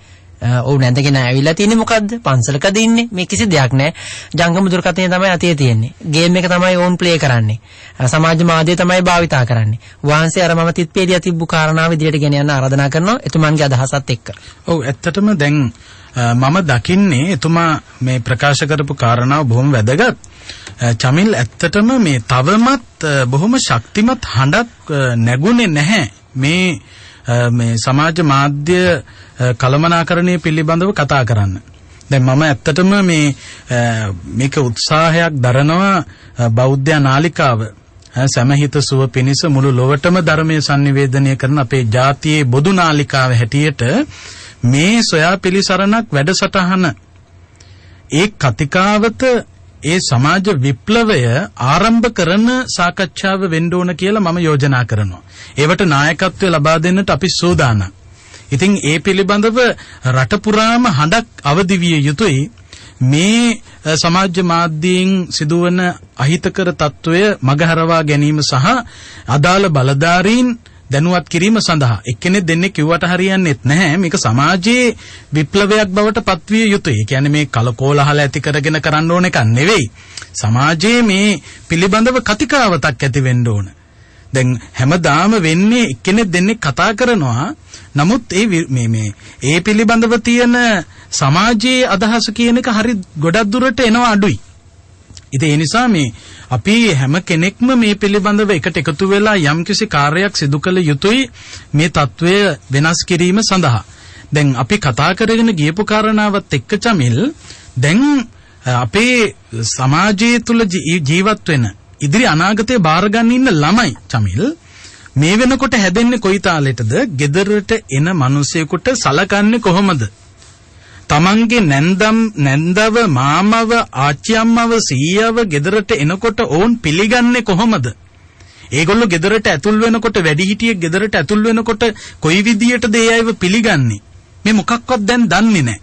Speaker 2: ඔවුන් නැන්දගෙන ඇවිල්ලා තියෙන්නේ මොකද්ද? පන්සලකද ඉන්නේ? මේ කිසි දෙයක් නැහැ. ජංගම දුරකථනය තමයි අතේ තියෙන්නේ. ගේම් එක තමයි ඕන් ප්ලේ කරන්නේ. සමාජ මාධ්‍ය තමයි භාවිතා කරන්නේ. වහන්සේ අර මම තිත්පේලිය තිබ්බු කාරණාව ඉදිරියට ගෙන යන්න ආරාධනා කරනවා එතුමන්ගේ අදහසත් එක්ක.
Speaker 3: ඔව් ඇත්තටම දැන් මම දකින්නේ එතුමා මේ ප්‍රකාශ කරපු කාරණාව බොහොම වැදගත්. චමිල් ඇත්තටම මේ තවමත් බොහොම ශක්තිමත් හඬක් නැගුණේ නැහැ මේ සමාජ මාධ්‍ය කළමනාකරණය පිළිබඳව කතා කරන්න. දැන් මම ඇත්තටම මේක උත්සාහයක් දරනවා බෞද්ධ නාලිකාව සමහිත සුව පිණිස මුළු ලොවටම ධර්මයේ sannivedanaya කරන අපේ ජාතියේ බොදු නාලිකාව හැටියට මේ සොයා පිළිසරණක් වැඩසටහන ඒ කතිකාවත ඒ සමාජ විප්ලවය ආරම්භ කරන සාකච්ඡාව වෙන්න ඕන කියලා මම යෝජනා කරනවා. ඒවට නායකත්වය ලබා දෙන්නට අපි සූදානම්. ඉතින් ඒ පිළිබඳව රට පුරාම හඬක් අවදි විය යුතුයි. මේ සමාජ මාධ්‍යයෙන් සිදුවන අහිතකර තත්වය මගහරවා ගැනීම සහ අදාළ බලධාරීන් දැනුවත් කිරීම සඳහා එක්කෙනෙක් දෙන්නේ කිව්වට හරියන්නේත් නැහැ. මේක සමාජයේ විප්ලවයක් බවට පත්විය යුතුයි. ඒ කියන්නේ මේ කලකෝලහල ඇති කරගෙන කරන්න ඕන එකක් නෙවෙයි. සමාජයේ මේ පිළිබඳව කතිකාවතක් ඇති වෙන්න ඕන. දැන් හැමදාම වෙන්නේ එක්කෙනෙක් දෙන්නේ කතා කරනවා. නමුත් ඒ පිළිබඳව තියෙන සමාජයේ අදහස කියන එක හරි ගොඩක් දුරට එනවා අඩුයි. ඉතින් ඒ නිසා අපි හැම කෙනෙක්ම මේ පිළිබඳව එකට එකතු වෙලා යම්කිසි කාර්යයක් සිදු කළ යුතුයි මේ తත්වය වෙනස් කිරීම සඳහා. දැන් අපි කතා කරගෙන ගියපු කාරණාවත් එක්ක චමිල් දැන් අපේ සමාජය තුල ජීවත් වෙන ඉදිරි අනාගතය බාර ගන්න ඉන්න ළමයි චමිල් මේ වෙනකොට හැදෙන්නේ කොයි තාලෙටද? ගෙදරට එන මිනිසෙකුට සලකන්නේ කොහොමද? තමන්ගේ නැන්දව මාමව ආච්චි අම්මව සීයව ගෙදරට එනකොට ඕන් පිළිගන්නේ කොහොමද? ඒගොල්ලෝ ගෙදරට ඇතුල් වෙනකොට වැඩිහිටියෙක් ගෙදරට ඇතුල් වෙනකොට කොයි විදියටද ඒ අයව පිළිගන්නේ? මේ මොකක්වත් දැන් දන්නේ නැහැ.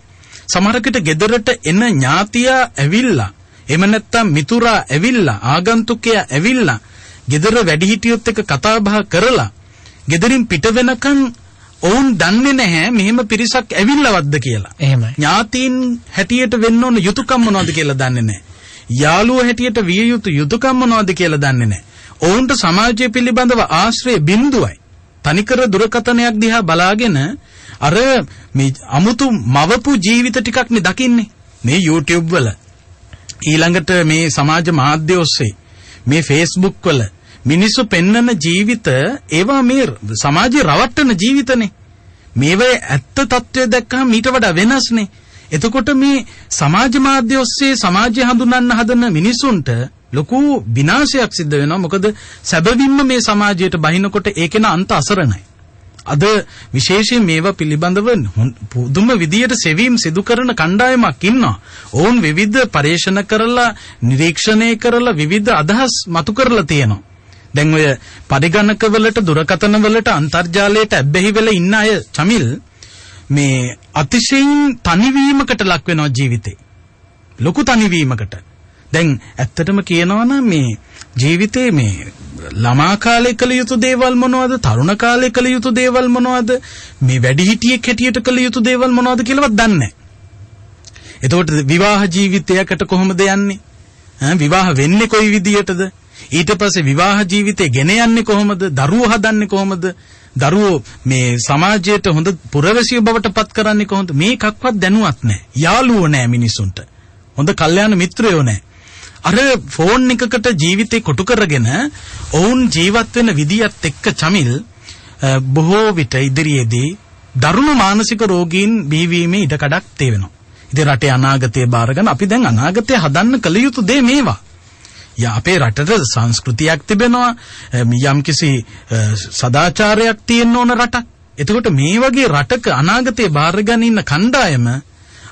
Speaker 3: සමහරකට ගෙදරට එන ඥාතියා ඇවිල්ලා එහෙම නැත්නම් මිතුරා ඇවිල්ලා ආගන්තුකයා ඇවිල්ලා ගෙදර වැඩිහිටියොත් එක්ක කතා බහ කරලා ගෙදරින් පිට වෙනකන් ඔවුන් දන්නේ නැහැ මෙහෙම පිරිසක් ඇවිල්ලවත්ද කියලා.
Speaker 2: එහෙමයි.
Speaker 3: ඥාතීන් හැටියට වෙන්න ඕන යුතුයකම් මොනවද කියලා දන්නේ නැහැ. යාළුවෝ හැටියට විය යුතු යුතුයකම් මොනවද කියලා දන්නේ නැහැ. ඔවුන්ට සමාජය පිළිබඳව ආශ්‍රය බිඳුවයි. තනිකර දුරකථනයක් දිහා බලාගෙන අර මේ අමුතු මවපු ජීවිත ටිකක් නේ දකින්නේ. මේ YouTube වල ඊළඟට මේ සමාජ මාධ්‍ය ඔස්සේ මේ Facebook වල මිනිස්සු පෙන්නන ජීවිත ඒවා මේ සමාජය රවට්ටන ජීවිතනේ. මේවේ ඇත්ත తත්වය දැක්කම ඊට වඩා වෙනස්නේ. එතකොට මේ සමාජ මාධ්‍ය ඔස්සේ සමාජය හඳුනන්න හදන මිනිසුන්ට ලොකු විනාශයක් සිද්ධ වෙනවා. මොකද සැබවින්ම මේ සමාජයට බහිනකොට ඒකේන අන්ත අසරණයි. අද විශේෂයෙන් මේවා පිළිබඳව පුදුම විදියට සෙවීම් සිදු කරන කණ්ඩායමක් ඉන්නවා. ඕන් විවිධ පරීක්ෂණ කරලා නිරීක්ෂණය කරලා විවිධ අදහස් මතු කරලා තියෙනවා. දැන් ඔය පරිගණක වලට දුරකථන වලට අන්තර්ජාලයට ඇබ්බැහි වෙලා ඉන්න අය චමිල් මේ අතිශයින් තනිවීමකට ලක් වෙනවා ජීවිතේ. ලොකු තනිවීමකට. දැන් ඇත්තටම කියනවා නම් මේ ජීවිතේ මේ ළමා කාලේ කළ යුතු දේවල් මොනවද? තරුණ කාලේ කළ යුතු දේවල් මොනවද? මේ වැඩිහිටියෙක් හැටියට කළ යුතු දේවල් මොනවද කියලාවත් දන්නේ නැහැ. එතකොට විවාහ ජීවිතයකට කොහොමද යන්නේ? විවාහ වෙන්නේ කොයි විදියටද? ඊට පස්සේ විවාහ ජීවිතේ ගෙන යන්නේ කොහොමද? දරුවෝ හදන්නේ කොහොමද? දරුවෝ මේ සමාජයට හොඳ පුරවැසියෝ බවට පත් කරන්නේ කොහොමද? මේකක්වත් දැනුවත් නැහැ. යාළුවෝ නැහැ මිනිසුන්ට. හොඳ කල්යාණ මිත්‍රයෝ නැහැ. අර ෆෝන් එකකට ජීවිතේ කොටු කරගෙන ඔවුන් ජීවත් වෙන විදියත් එක්ක චමිල් බොහෝ විට ඉදිරියේදී දරුණු මානසික රෝගීන් බිහිවීමේ ඉඩකඩක් තියෙනවා. ඉතින් රටේ අනාගතය බාර ගන්න අපි දැන් අනාගතය හදන්න කල යුතු දේ මේවා. අපේ රටට සංස්කෘතියක් තිබෙනවා, යම්කිසි සදාචාරයක් තියෙන්න ඕන රටක්. එතකොට මේ වගේ රටක අනාගතය බාර ගන්න ඉන්න කණ්ඩායම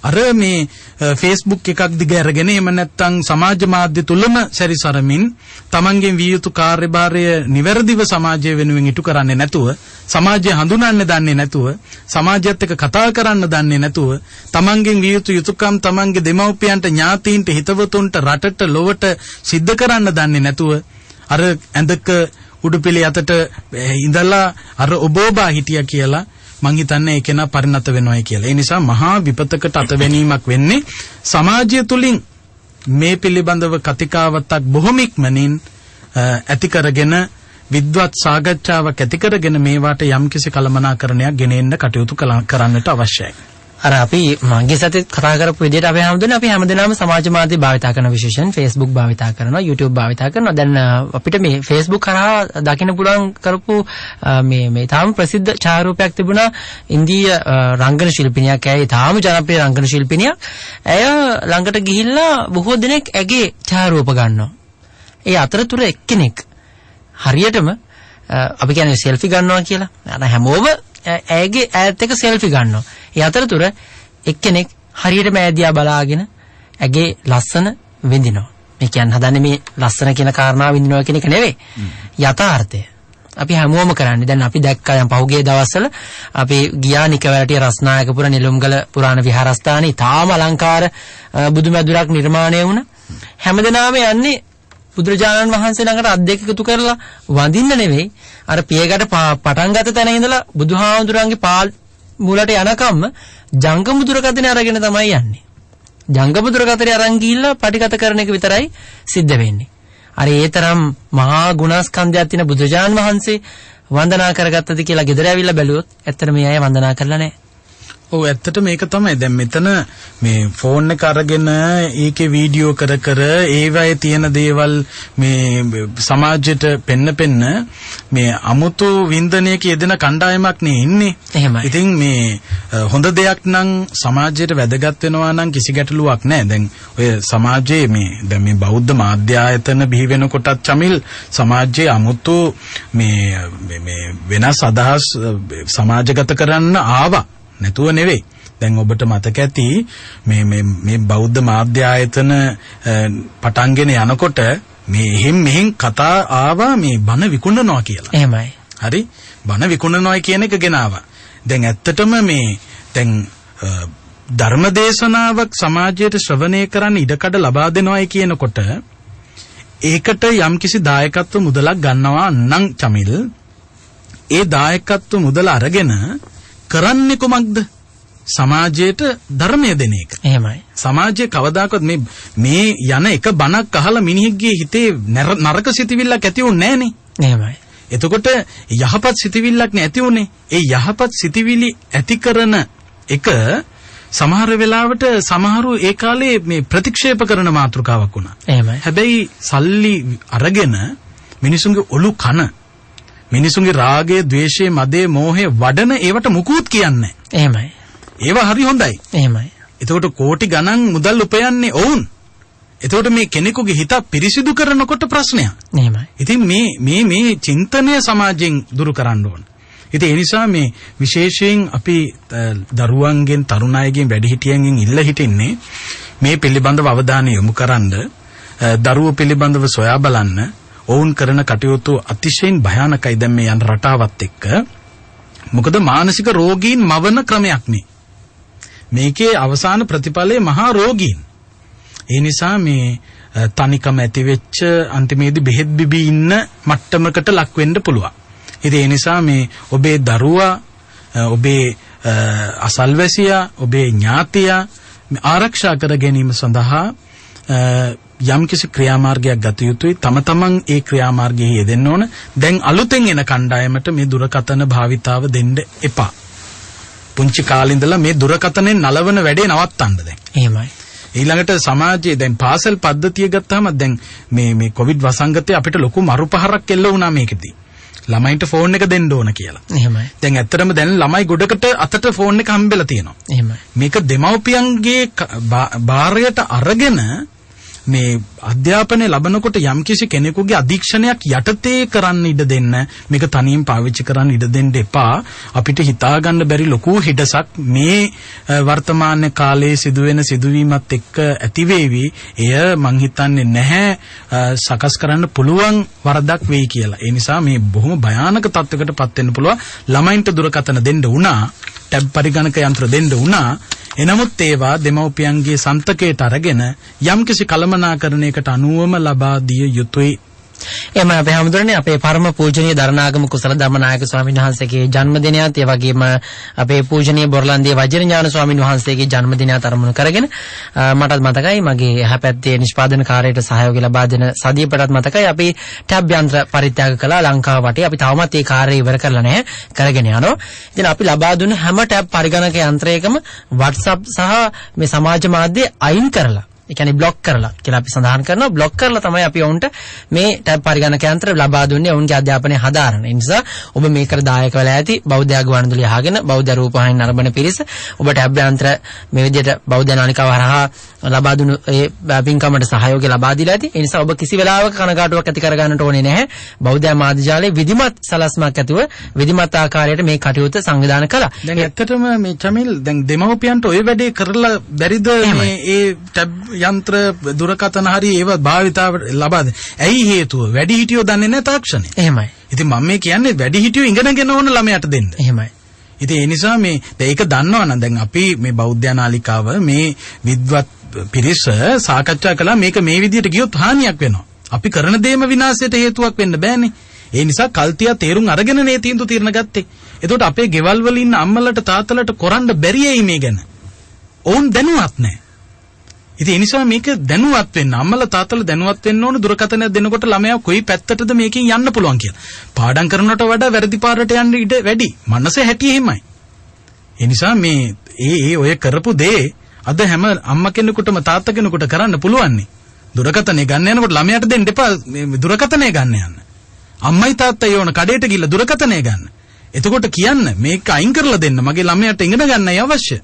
Speaker 3: අර මේ Facebook එකක් දිග අරගෙන එහෙම නැත්නම් සමාජ මාධ්‍ය තුලම සැරිසරමින් තමන්ගෙන් විය යුතු කාර්යභාරය නිවැරදිව සමාජය වෙනුවෙන් ඉටු කරන්නේ නැතුව, සමාජය හඳුනන්නේ දන්නේ නැතුව, සමාජයත් එක්ක කතා කරන්න දන්නේ නැතුව, තමන්ගෙන් විය යුතු යුතුයකම් තමන්ගේ දෙමව්පියන්ට, ඥාතීන්ට, හිතවතුන්ට, රටට, ලොවට සිද්ධ කරන්න දන්නේ නැතුව අර ඇඳක උඩුපිලි අතට ඉඳලා අර ඔබෝබා හිටියා කියලා මං හිතන්නේ ඒක නා පරිණත වෙනවයි කියලා. ඒ නිසා මහා විපතකට අතවැනීමක් වෙන්නේ සමාජය තුලින් මේ පිළිබඳව කතිකාවතක් බොහොම ඉක්මනින් ඇති කරගෙන විද්වත් සාකච්ඡාවක් ඇති කරගෙන මේවට යම්කිසි කළමනාකරණයක් ගෙනෙන්න කටයුතු කරන්නට අවශ්‍යයි.
Speaker 2: අර අපි මගේ සතේ කතා කරපු විදිහට අපි හැමදෙනාම සමාජ මාධ්‍ය භාවිතා කරන විශේෂයෙන් Facebook භාවිතා කරනවා, YouTube භාවිතා කරනවා. දැන් අපිට මේ Facebook කරා දකින්න පුළුවන් කරපු මේ තාම ප්‍රසිද්ධ ඡායාරූපයක් තිබුණා. ඉන්දීය රංගන ශිල්පිනියක්. ඇය තාම ජනප්‍රිය රංගන ශිල්පිනියක්. ඇය ළඟට ගිහිල්ලා බොහෝ දෙනෙක් ඇගේ ඡායාරූප ගන්නවා. ඒ අතරතුර එක්කෙනෙක් හරියටම අපි කියන්නේ සෙල්ෆි ගන්නවා කියලා. අර හැමෝම ඇයගේ ඈත් එක සෙල්ෆි ගන්නවා. ඒ අතරතුර එක්කෙනෙක් හරියටම ඈදියා බලාගෙන ඇගේ ලස්සන විඳිනවා. මේ කියන්න හදන්නේ මේ ලස්සන කියන කාරණාව විඳිනවා කියන එක නෙවෙයි. යථාර්ථය. අපි හැමෝම කරන්නේ. දැන් අපි දැක්කා යම් පහුගිය දවස්වල අපි ගියා නිකවැරටිය රස්නායකපුර නිලුම්ගල පුරාණ විහාරස්ථානයේ තාම අලංකාර බුදුමැදුරක් නිර්මාණය වුණා. හැමදෙනාම යන්නේ බුදුරජාණන් වහන්සේ ළඟට අත් දෙක එකතු කරලා වඳින්න නෙවෙයි. අර පියගට පටන් ගත තැන ඉඳලා බුදුහාමුදුරන්ගේ පාල් මූලට යනකම්ම ජංගම දුරකථනය අරගෙන තමයි යන්නේ. ජංගම දුරකථනය අරන් ගිහිල්ලා පටිගත කරන එක විතරයි සිද්ධ වෙන්නේ. අර ඒ තරම් මහා ගුණස්කන්ධයක් තියෙන බුදුරජාණන් වහන්සේ වන්දනා කරගත්තද කියලා ගෙදර ඇවිල්ලා බැලුවොත් ඇත්තට මේ අය වන්දනා කරලා නැහැ.
Speaker 3: ඔව් ඇත්තට මේක තමයි. දැන් මෙතන මේ ෆෝන් එක අරගෙන ඒකේ වීඩියෝ කර කර ඒවයේ තියෙන දේවල් මේ සමාජයට පෙන්න මේ අමුතු වින්දනයක යෙදෙන කණ්ඩායමක් නේ ඉන්නේ.
Speaker 2: එහෙමයි.
Speaker 3: ඉතින් මේ හොඳ දෙයක් නම් සමාජයට වැදගත් වෙනවා නම් කිසි ගැටලුවක් නැහැ. දැන් ඔය සමාජයේ දැන් මේ බෞද්ධ මාධ්‍ය ආයතන බිහි වෙනකොටත් චමිල් සමාජයේ අමුතු මේ වෙනස් අදහස් සමාජගත කරන්න ආවා. නැතුව නෙවෙයි. දැන් ඔබට මතක ඇති මේ බෞද්ධ මාධ්‍ය ආයතන පටන්ගෙන යනකොට මේ මෙහෙන් කතා ආවා මේ බණ විකුණනවා කියලා.
Speaker 2: එහෙමයි.
Speaker 3: හරි? බණ විකුණනවා කියන එක ගෙනාවා. දැන් ඇත්තටම දැන් ධර්මදේශනාවක් සමාජයට ශ්‍රවණය කරන්න ඉඩකඩ ලබා දෙනවායි කියනකොට ඒකට යම්කිසි දායකත්ව මුදලක් ගන්නවා නම් චමිල් ඒ දායකත්ව මුදල අරගෙන කරන්නේ කොමක්ද? සමාජයට ධර්මය දෙන එක.
Speaker 2: එහෙමයි.
Speaker 3: සමාජයේ කවදාකවත් මේ යන එක බණක් අහලා මිනිහෙක්ගේ හිතේ නරක සිතිවිල්ලක් ඇති වුන්නේ නැහනේ.
Speaker 2: එහෙමයි.
Speaker 3: එතකොට යහපත් සිතිවිල්ලක් නේ ඇති උනේ. ඒ යහපත් සිතිවිලි ඇති කරන එක සමහර වෙලාවට සමහරු ඒ කාලේ මේ ප්‍රතික්ෂේප කරන මාතෘකාවක් වුණා.
Speaker 2: එහෙමයි.
Speaker 3: හැබැයි සල්ලි අරගෙන මිනිසුන්ගේ ඔලු කන මිනිසුන්ගේ රාගය, ద్వේෂය, මදය, මෝහය වඩන ඒවට මුකුත් කියන්නේ නැහැ.
Speaker 2: එහෙමයි.
Speaker 3: ඒවා හරි හොඳයි.
Speaker 2: එහෙමයි.
Speaker 3: එතකොට කෝටි ගණන් මුදල් උපයන්නේ ඔවුන්. එතකොට මේ කෙනෙකුගේ හිත පිරිසිදු කරනකොට ප්‍රශ්නයක්.
Speaker 2: එහෙමයි.
Speaker 3: ඉතින් මේ චින්තනය සමාජයෙන් දුරු කරන්න ඕන. ඉතින් ඒ නිසා මේ විශේෂයෙන් අපි දරුවන්ගෙන්, තරුණ අයගෙන්, වැඩිහිටියන්ගෙන් ඉල්ල හිටින්නේ මේ පිළිබඳව අවධානය යොමු කරන්න, දරුවෝ පිළිබඳව සොයා බලන්න. ඔවුන් කරන කටයුතු අතිශයින් භයානකයි දැන් මේ යන රටාවත් එක්ක. මොකද මානසික රෝගීන් මවන ක්‍රමයක් මේකේ අවසාන ප්‍රතිඵලය මහා රෝගීන්. ඒ නිසා මේ තනිකම ඇති වෙච්ච අන්තිමේදී බෙහෙත් බිබී ඉන්න මට්ටමකට ලක් වෙන්න පුළුවන්. ඉතින් ඒ නිසා මේ ඔබේ දරුවා, ඔබේ අසල්වැසියා, ඔබේ ඥාතියා ආරක්ෂා කර ගැනීම සඳහා යම්කිසි ක්‍රියාමාර්ගයක් ගත යුතුයි. තමන් ඒ ක්‍රියාමාර්ගයේ යෙදෙන්න ඕන. දැන් අලුතෙන් එන කණ්ඩායමට මේ දුරකථන භාවිතාව දෙන්න එපා. පුංචි කාලේ ඉඳලා මේ දුරකථනෙන් නලවන වැඩේ නවත්තන්න දැන්.
Speaker 2: එහෙමයි.
Speaker 3: ඊළඟට සමාජයේ දැන් පාසල් පද්ධතිය ගත්තාම දැන් මේ කොවිඩ් වසංගතේ අපිට ලොකු මරුපහරක් එල්ල වුණා මේකෙදී. ළමයින්ට ෆෝන් එක දෙන්න ඕන කියලා.
Speaker 2: එහෙමයි.
Speaker 3: දැන් ඇත්තටම දැන් ළමයි ගොඩකට අතට ෆෝන් එක හම්බෙලා තියෙනවා.
Speaker 2: එහෙමයි.
Speaker 3: මේක දෙමව්පියන්ගේ බාරයට අරගෙන මේ අධ්‍යාපනය ලබනකොට යම්කිසි කෙනෙකුගේ අධීක්ෂණයක් යටතේ කරන්න ඉඩ දෙන්න, මේක තනියෙන් පාවිච්චි කරන්න ඉඩ දෙන්න එපා. අපිට හිතා ගන්න බැරි ලොකු හිඩසක් මේ වර්තමාන කාලයේ සිදුවෙන සිදුවීමත් එක්ක ඇති වේවි. එය මං හිතන්නේ නැහැ සකස් කරන්න පුළුවන් වරදක් වෙයි කියලා. ඒ නිසා මේ බොහොම භයානක තත්යකටපත් වෙන්න පුළුවන්. ළමයින්ට දුරකථන දෙන්න වුණා, ටැබ් පරිගණක යන්ත්‍ර දෙන්න වුණා. එනමුත් ඒවා දෙමව්පියන්ගේ සන්තකයට අරගෙන යම්කිසි කළමනාකරණයකට අනුවම ලබා දිය යුතුයි.
Speaker 2: එහෙම අපි හැමදෙරනේ අපේ පරම පූජනීය දරණාගම කුසල ධර්මනායක ස්වාමීන් වහන්සේගේ ජන්මදිනයත් ඒ වගේම අපේ පූජනීය බොරලන්දියේ වජිරඥාන ස්වාමීන් වහන්සේගේ ජන්මදිනයත් අරමුණු කරගෙන මටත් මතකයි මගේ යහපැත්තේ නිෂ්පාදන කාර්යයට සහයෝගය ලබා දෙන සදීපටත් මතකයි අපි ටැබ් යන්ත්‍ර පරිත්‍යාග කළා ලංකාව වටේ. අපි තවමත් ඒ කාර්යය ඉවර කරලා නැහැ, කරගෙන යනවා. ඉතින් අපි ලබා දුන්න හැම ටැබ් පරිගණක යන්ත්‍රයකම WhatsApp සහ මේ සමාජ මාධ්‍ය අයින් කරලා, ඒ කියන්නේ બ્લોක් කරලා කියලා අපි සඳහන් කරනවා. બ્લોක් කරලා තමයි අපි ඔවුන්ට මේ ටැබ් පරිගණක යන්ත්‍ර ලබා දුන්නේ ඔවුන්ගේ අධ්‍යාපනය හදාරන. ඒ නිසා ඔබ මේකට දායක වෙලා ඇති බෞද්ධ ගුවන්විදුලිය අහගෙන බෞද්ධ රූපවාහිනී නරඹන පිරිස ඔබ ටැබ් යන්ත්‍ර මේ විදිහට බෞද්ධ නාලිකාව හරහා ලබා දුණු ඒ පින්කමට සහයෝගය ලබා දීලා ඇති. ඒ නිසා ඔබ කිසි වෙලාවක කනගාටුවක් ඇති කරගන්නට ඕනේ නැහැ. බෞද්ධ මාධ්‍ය ජාලයේ විධිමත් සලස්මක් ඇතුව විධිමත් ආකාරයට මේ කටයුතු සංවිධානය කළා.
Speaker 3: දැන් ඇත්තටම මේ චමිල් දැන් දෙමව්පියන්ට ওই වැඩේ කරලා බැරිද මේ ඒ ටැබ් යන්ත්‍ර දුරකථන හරි ඒව භාවිතාවට ලබා දෙන. ඇයි හේතුව? වැඩි හිටියෝ දන්නේ නැහැ තාක්ෂණය.
Speaker 2: එහෙමයි.
Speaker 3: ඉතින් මම මේ කියන්නේ වැඩි හිටියෝ ඉගෙනගෙන ඕන ළමයට දෙන්න.
Speaker 2: එහෙමයි.
Speaker 3: ඉතින් ඒ නිසා මේ දැන් ඒක දන්නවනම් දැන් අපි මේ බෞද්ධ නාලිකාව මේ විද්වත් පිරිස සාකච්ඡා කළා මේක මේ විදිහට ගියොත් හානියක් වෙනවා. අපි කරන දේම විනාශයට හේතුවක් වෙන්න බෑනේ. ඒ නිසා කල්තියා තේරුම් අරගෙන නේ තීන්දුව తీරන ගත්තේ. එතකොට අපේ ගෙවල් වල ඉන්න අම්මලට තාත්තලට කරන්න බැරි ඇයි මේ ගැන? ඔවුන් දැනුවත් නැහැ. ඉතින් ඒ නිසා මේක දැනුවත් වෙන්න අම්මලා තාත්තලා දැනුවත් වෙන්න ඕන දුරකථනයක් දෙනකොට ළමයා කොයි පැත්තටද මේකෙන් යන්න පුළුවන් කියලා. පාඩම් කරනවට වඩා වැරදි පාරට යන්න ඉඩ වැඩි. මනස හැටි එහෙමයි. ඒ නිසා මේ ඔය කරපු දේ අද හැම අම්මා කෙනෙකුටම තාත්තා කෙනෙකුට කරන්න පුළුවන් නේ. දුරකථනය ගන්න යනකොට ළමයාට දෙන්න එපා මේ දුරකථනය ගන්න යන්න. අම්මයි තාත්තයි ඕන කඩේට ගිහලා දුරකථනය ගන්න. එතකොට කියන්න මේක අයින් කරලා දෙන්න මගේ ළමයාට ඉගෙන ගන්නයි අවශ්‍ය.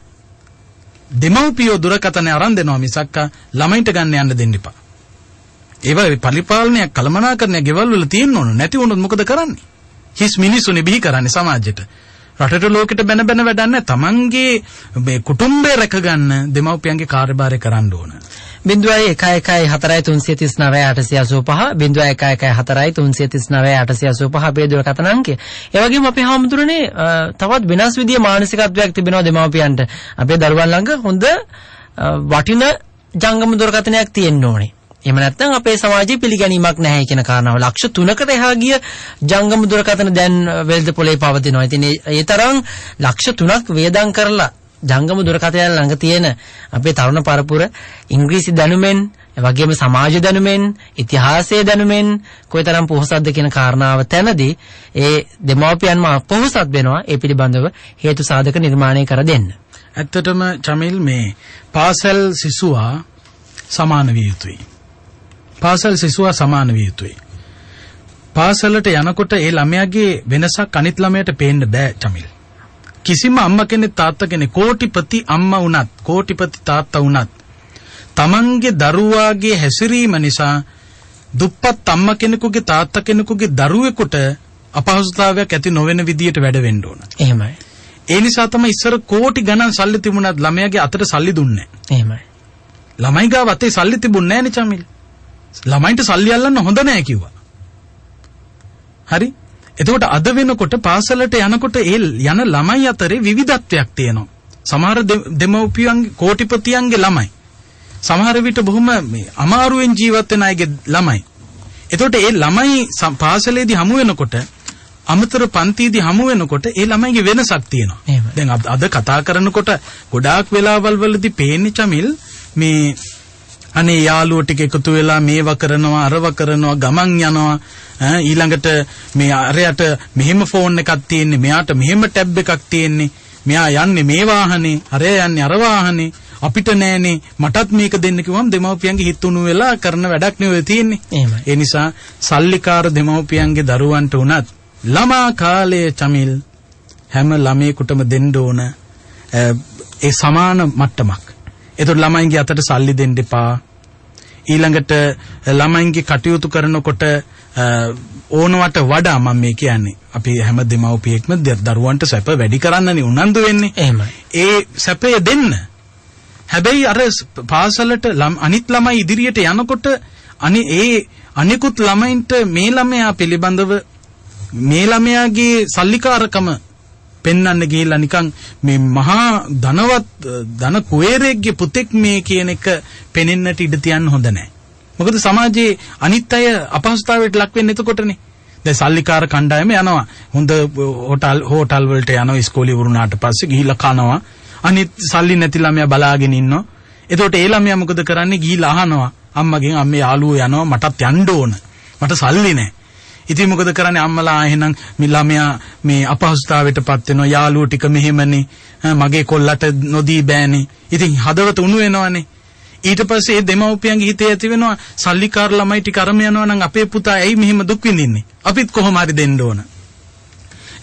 Speaker 3: දෙමව්පියෝ දුරකථනය අරන් දෙනවා මිසක් ළමයින්ට ගන්න යන්න දෙන්න එපා. ඒවා පරිපාලනයක් කළමනාකරණයක් ගෙවල් වල තියෙන්න ඕන. නැති වුණොත් මොකද කරන්නේ? හිස් මිනිස්සුනේ බිහි කරන්නේ සමාජයට. රටට ලෝකෙට බැන බැන වැඩක් නැහැ. තමන්ගේ මේ කුටුම්බය රැකගන්න දෙමව්පියන්ගේ කාර්යභාරය කරන්න ඕන.
Speaker 2: 011439885 අපේ දුරකථන අංකය. ඒ වගේම අපේ හාමුදුරනේ තවත් වෙනස් විදිය මානසිකත්වයක් තිබෙනවා දෙමව්පියන්ට. අපේ දරුවන් ළඟ හොඳ වටින ජංගම දුරකථනයක් තියෙන්න ඕනේ. එහෙම නැත්නම් අපේ සමාජයේ පිළිගැනීමක් නැහැ කියන කාරණාව. ලක්ෂ 3කට එහා ගිය ජංගම දුරකථන දැන් වෙළඳ පොලේ පවතිනවා. ඉතින් ඒ තරම් ලක්ෂ 3ක් වේදම් කරලා ජංගම දුරකථනයන් ළඟ තියෙන අපේ තරුණ පරපුර ඉංග්‍රීසි දැනුමෙන්, ඒ වගේම සමාජ දැනුමෙන්, ඉතිහාසයේ දැනුමෙන් කොයිතරම් පොහොසත්ද කියන කාරණාව තැනදී ඒ දෙමව්පියන්ම පොහොසත් වෙනවා. ඒ පිළිබඳව හේතු සාධක නිර්මාණය කර දෙන්න.
Speaker 3: ඇත්තටම චමිල් මේ පාසල් සිසුවා සමාන විය යුතුයි. පාසල් සිසුවා සමාන විය යුතුයි. පාසලට යනකොට ඒ ළමයාගේ වෙනසක් අනිත් ළමයට පේන්න බෑ චමිල්. කිසිම අම්මා කෙනෙක් තාත්තා කෙනෙක් කෝටිපති අම්මා වුණත් කෝටිපති තාත්තා වුණත් තමන්ගේ දරුවාගේ හැසිරීම නිසා දුප්පත් අම්මා කෙනෙකුගේ තාත්තා කෙනෙකුගේ දරුවෙකුට අපහසුතාවයක් ඇති නොවන විදියට වැඩ වෙන්න ඕන.
Speaker 2: එහෙමයි.
Speaker 3: ඒ නිසා තමයි ඉස්සර කෝටි ගණන් සල්ලි තිබුණත් ළමයාගේ අතට සල්ලි දුන්නේ නැහැ.
Speaker 2: එහෙමයි.
Speaker 3: ළමයි ගාව අතේ සල්ලි තිබුණේ නැහැ නේ චමිල්. ළමයින්ට සල්ලි අල්ලන්න හොඳ නැහැ කිව්වා. හරි? එතකොට අද වෙනකොට පාසලට යනකොට ඒ යන ළමයි අතරේ විවිධත්වයක් තියෙනවා. සමහර දෙමව්පියන්ගේ කෝටිපතියන්ගේ ළමයි. සමහර විට බොහොම මේ අමාරුවෙන් ජීවත් වෙන අයගේ ළමයි. එතකොට ඒ ළමයි පාසලේදී හමු වෙනකොට අමතර පන්තියේදී හමු වෙනකොට ඒ ළමයිගේ වෙනසක් තියෙනවා. දැන් අද කතා කරනකොට ගොඩාක් වෙලාවල් වලදී පේන්නේ චමිල් මේ අනේ යාළුවෝ ටික එකතු වෙලා මේවා කරනවා අරව කරනවා ගමන් යනවා ඊළඟට මේ අරයට මෙහෙම ෆෝන් එකක් තියෙන්නේ මෙයාට මෙහෙම ටැබ් එකක් තියෙන්නේ මෙයා යන්නේ මේ වාහනේ අරය යන්නේ අර වාහනේ අපිට නෑනේ මටත් මේක දෙන්න කිව්වම දෙමව්පියන්ගේ හිතුණු වෙලා කරන වැඩක් නෙවෙයි තියෙන්නේ. ඒ නිසා සල්ලිකාර දෙමව්පියන්ගේ දරුවන්ට උනත් ළමා කාලයේ චමිල් හැම ළමයෙකුටම දෙන්න ඕන ඒ සමාන මට්ටමක්. එතකොට ළමයින්ගේ අතට සල්ලි දෙන්න එපා. ඊළඟට ළමයින්ගේ කටයුතු කරනකොට ඕනවට වඩා මම මේ කියන්නේ අපි හැම දෙමව්පියෙක්ම දරුවන්ට සැප වැඩි කරන්නනේ උනන්දු වෙන්නේ.
Speaker 2: එහෙමයි.
Speaker 3: ඒ සැපය දෙන්න. හැබැයි අර පාසලට අනිත් ළමයි ඉදිරියට යනකොට අනිකුත් ළමයින්ට මේ ළමයා පිළිබඳව මේ ළමයාගේ සල්ලිකාරකම පෙන්වන්න ගිහිල්ලා නිකන් මේ මහා ධනවත් ධන කුවේරයෙක්ගේ පුතෙක් මේ කියන එක පෙනෙන්නට ඉඩ තියන්න හොඳ නැහැ. මොකද සමාජයේ අනිත් අය අපහසුතාවයට ලක් වෙන්නේ එතකොටනේ. දැන් සල්ලිකාර කණ්ඩායම යනවා. හොඳ හෝටල් වලට යනවා ඉස්කෝලේ වුණාට පස්සේ ගිහිල්ලා කනවා. අනිත් සල්ලි නැති ළමයා බලාගෙන ඉන්නවා. එතකොට ඒ ළමයා මොකද කරන්නේ? ගිහිල්ලා අහනවා අම්මගෙන් අම්මේ යාළුවෝ යනවා මටත් යන්න ඕන. මට සල්ලි නැහැ. ඉතින් මොකද කරන්නේ අම්මලා එහෙනම් මේ ළමයා මේ අපහසුතාවයටපත් වෙනවා යාළුවෝ ටික මෙහෙමනේ මගේ කොල්ලට නොදී බෑනේ. ඉතින් හදවත උණු වෙනවනේ. ඊට පස්සේ ඒ දෙමව්පියන්ගේ හිතේ ඇති වෙනවා සල්ලිකාර ළමයි ටික අරම යනවා නම් අපේ පුතා ඇයි මෙහෙම දුක් විඳින්නේ? අපිත් කොහොම හරි දෙන්න ඕන.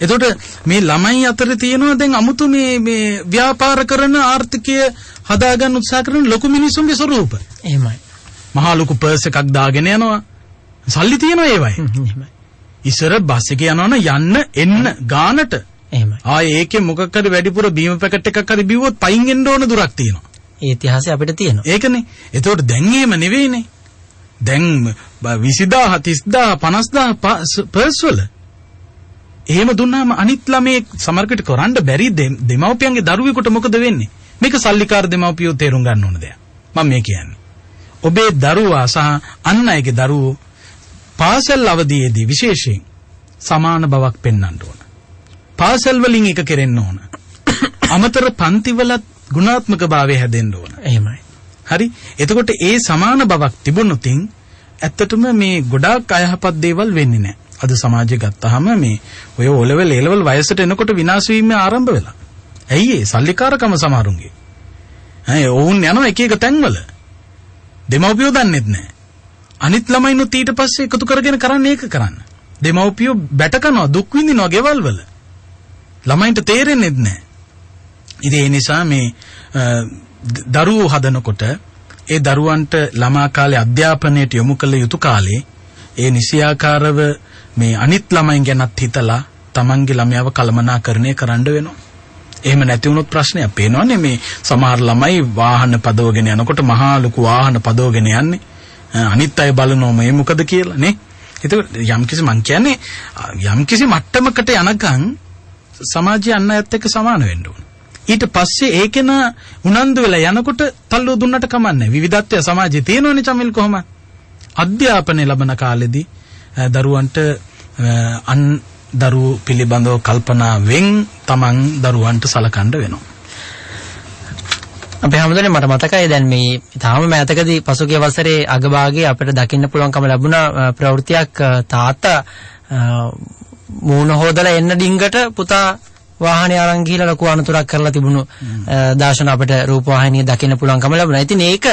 Speaker 3: එතකොට මේ ළමයි අතර තියෙනවා දැන් අමුතු මේ ව්‍යාපාර කරන ආර්ථිකය හදාගන්න උත්සාහ කරන ලොකු මිනිස්සුන්ගේ ස්වරූප.
Speaker 2: එහෙමයි.
Speaker 3: මහා ලොකු පර්ස් එකක් දාගෙන යනවා. සල්ලි තියෙනවා ඒවයි.
Speaker 2: එහෙමයි.
Speaker 3: ඉස්සර බස් එකේ යනවනම් යන්න එන්න ගානට.
Speaker 2: එහෙමයි.
Speaker 3: ඒකේ මොකක් හරි වැඩිපුර බීම පැකට් එකක් හරි බිව්වොත් පයින් එන්න ඕන දුරක් තියෙනවා.
Speaker 2: ඒ ඉතිහාසය අපිට තියෙනවා.
Speaker 3: ඒකනේ. ඒතකොට දැන් එහෙම නෙවෙයිනේ. දැන් 20000 30000 50000 පර්ස් වල එහෙම දුන්නාම අනිත් ළමේ සමහරකට කරන්න බැරි දෙමව්පියන්ගේ දරුවෙකුට මොකද වෙන්නේ? මේක සල්ලිකාර දෙමව්පියෝ තේරුම් ගන්න ඕන දෙයක්. මම මේ කියන්නේ. ඔබේ දරුවා සහ අන් අයගේ දරුවෝ පාසල් අවධියේදී විශේෂයෙන් සමාන බවක් පෙන්වන්න ඕන. පාසල් වලින් එක කෙරෙන්න ඕන. අමතර පන්තිවලත් ගුණාත්මක භාවය හැදෙන්න ඕන.
Speaker 2: එහෙමයි.
Speaker 3: හරි. එතකොට ඒ සමාන බවක් තිබුණොතින් ඇත්තටම මේ ගොඩාක් අයහපත් දේවල් වෙන්නේ නැහැ. අද සමාජය ගත්තාම මේ ඔය O-level A-level වයසට එනකොට විනාශ වීම ආරම්භ වෙලා. ඇයි ඒ සල්ලිකාරකම සමහරුන්ගේ? ඔවුන් යනවා එක එක තැන්වල. දෙමව්පියෝ දන්නෙත් නැහැ. අනිත් ළමයිනුත් ඊට පස්සේ එකතු කරගෙන කරන්නේ ඒක කරන්න. දෙමව්පියෝ බැට කරනවා දුක් විඳිනවා ගෙවල් වල. ළමයින්ට තේරෙන්නේ නැහැ. ඉතින් ඒ නිසා මේ දරුවෝ හදනකොට ඒ දරුවන්ට ළමා කාලේ අධ්‍යාපනයට යොමු කළ යුතු කාලේ ඒ නිසියාකාරව මේ අනිත් ළමයින් ගැනත් හිතලා තමන්ගේ ළමයාව කළමනාකරණය කරන්න වෙනවා. එහෙම නැති වුණොත් ප්‍රශ්නයක් පේනවනේ මේ සමහර ළමයි වාහන පදවගෙන යනකොට මහා ලොකු වාහන පදවගෙන යන්නේ අනිත් අය බලනවා මේ මොකද කියලා නේ. ඒක යම්කිසි මං කියන්නේ යම්කිසි මට්ටමකට යනකම් සමාජය අන්න ඇත්ත එක්ක සමාන වෙන්න ඕන. ඊට පස්සේ ඒකේන උනන්දු වෙලා යනකොට තල්ලු දුන්නට කමන්නේ. විවිධත්වය සමාජයේ තියෙනවනේ චමිල් කොහොමද? අධ්‍යාපනය ලබන කාලෙදී දරුවන්ට අන් දරුවෝ පිළිබඳව කල්පනාවෙන් තමන් දරුවන්ට සලකන්න වෙනවා.
Speaker 2: අපි හැමදෙන්නේ මට මතකයි දැන් මේ තාම මෑතකදී පසුගිය වසරේ අගභාගයේ අපිට දකින්න පුළුවන්කම ලැබුණා ප්‍රවෘත්තියක් තාත්තා මූණ හොදලා එන්න ඩිංගට පුතා වාහනේ අරන් ගිහිලා ලොකු අනතුරක් කරලා තිබුණු දාශන අපිට රූපවාහිනිය දකින්න පුළුවන්කම ලැබුණා. ඉතින් ඒක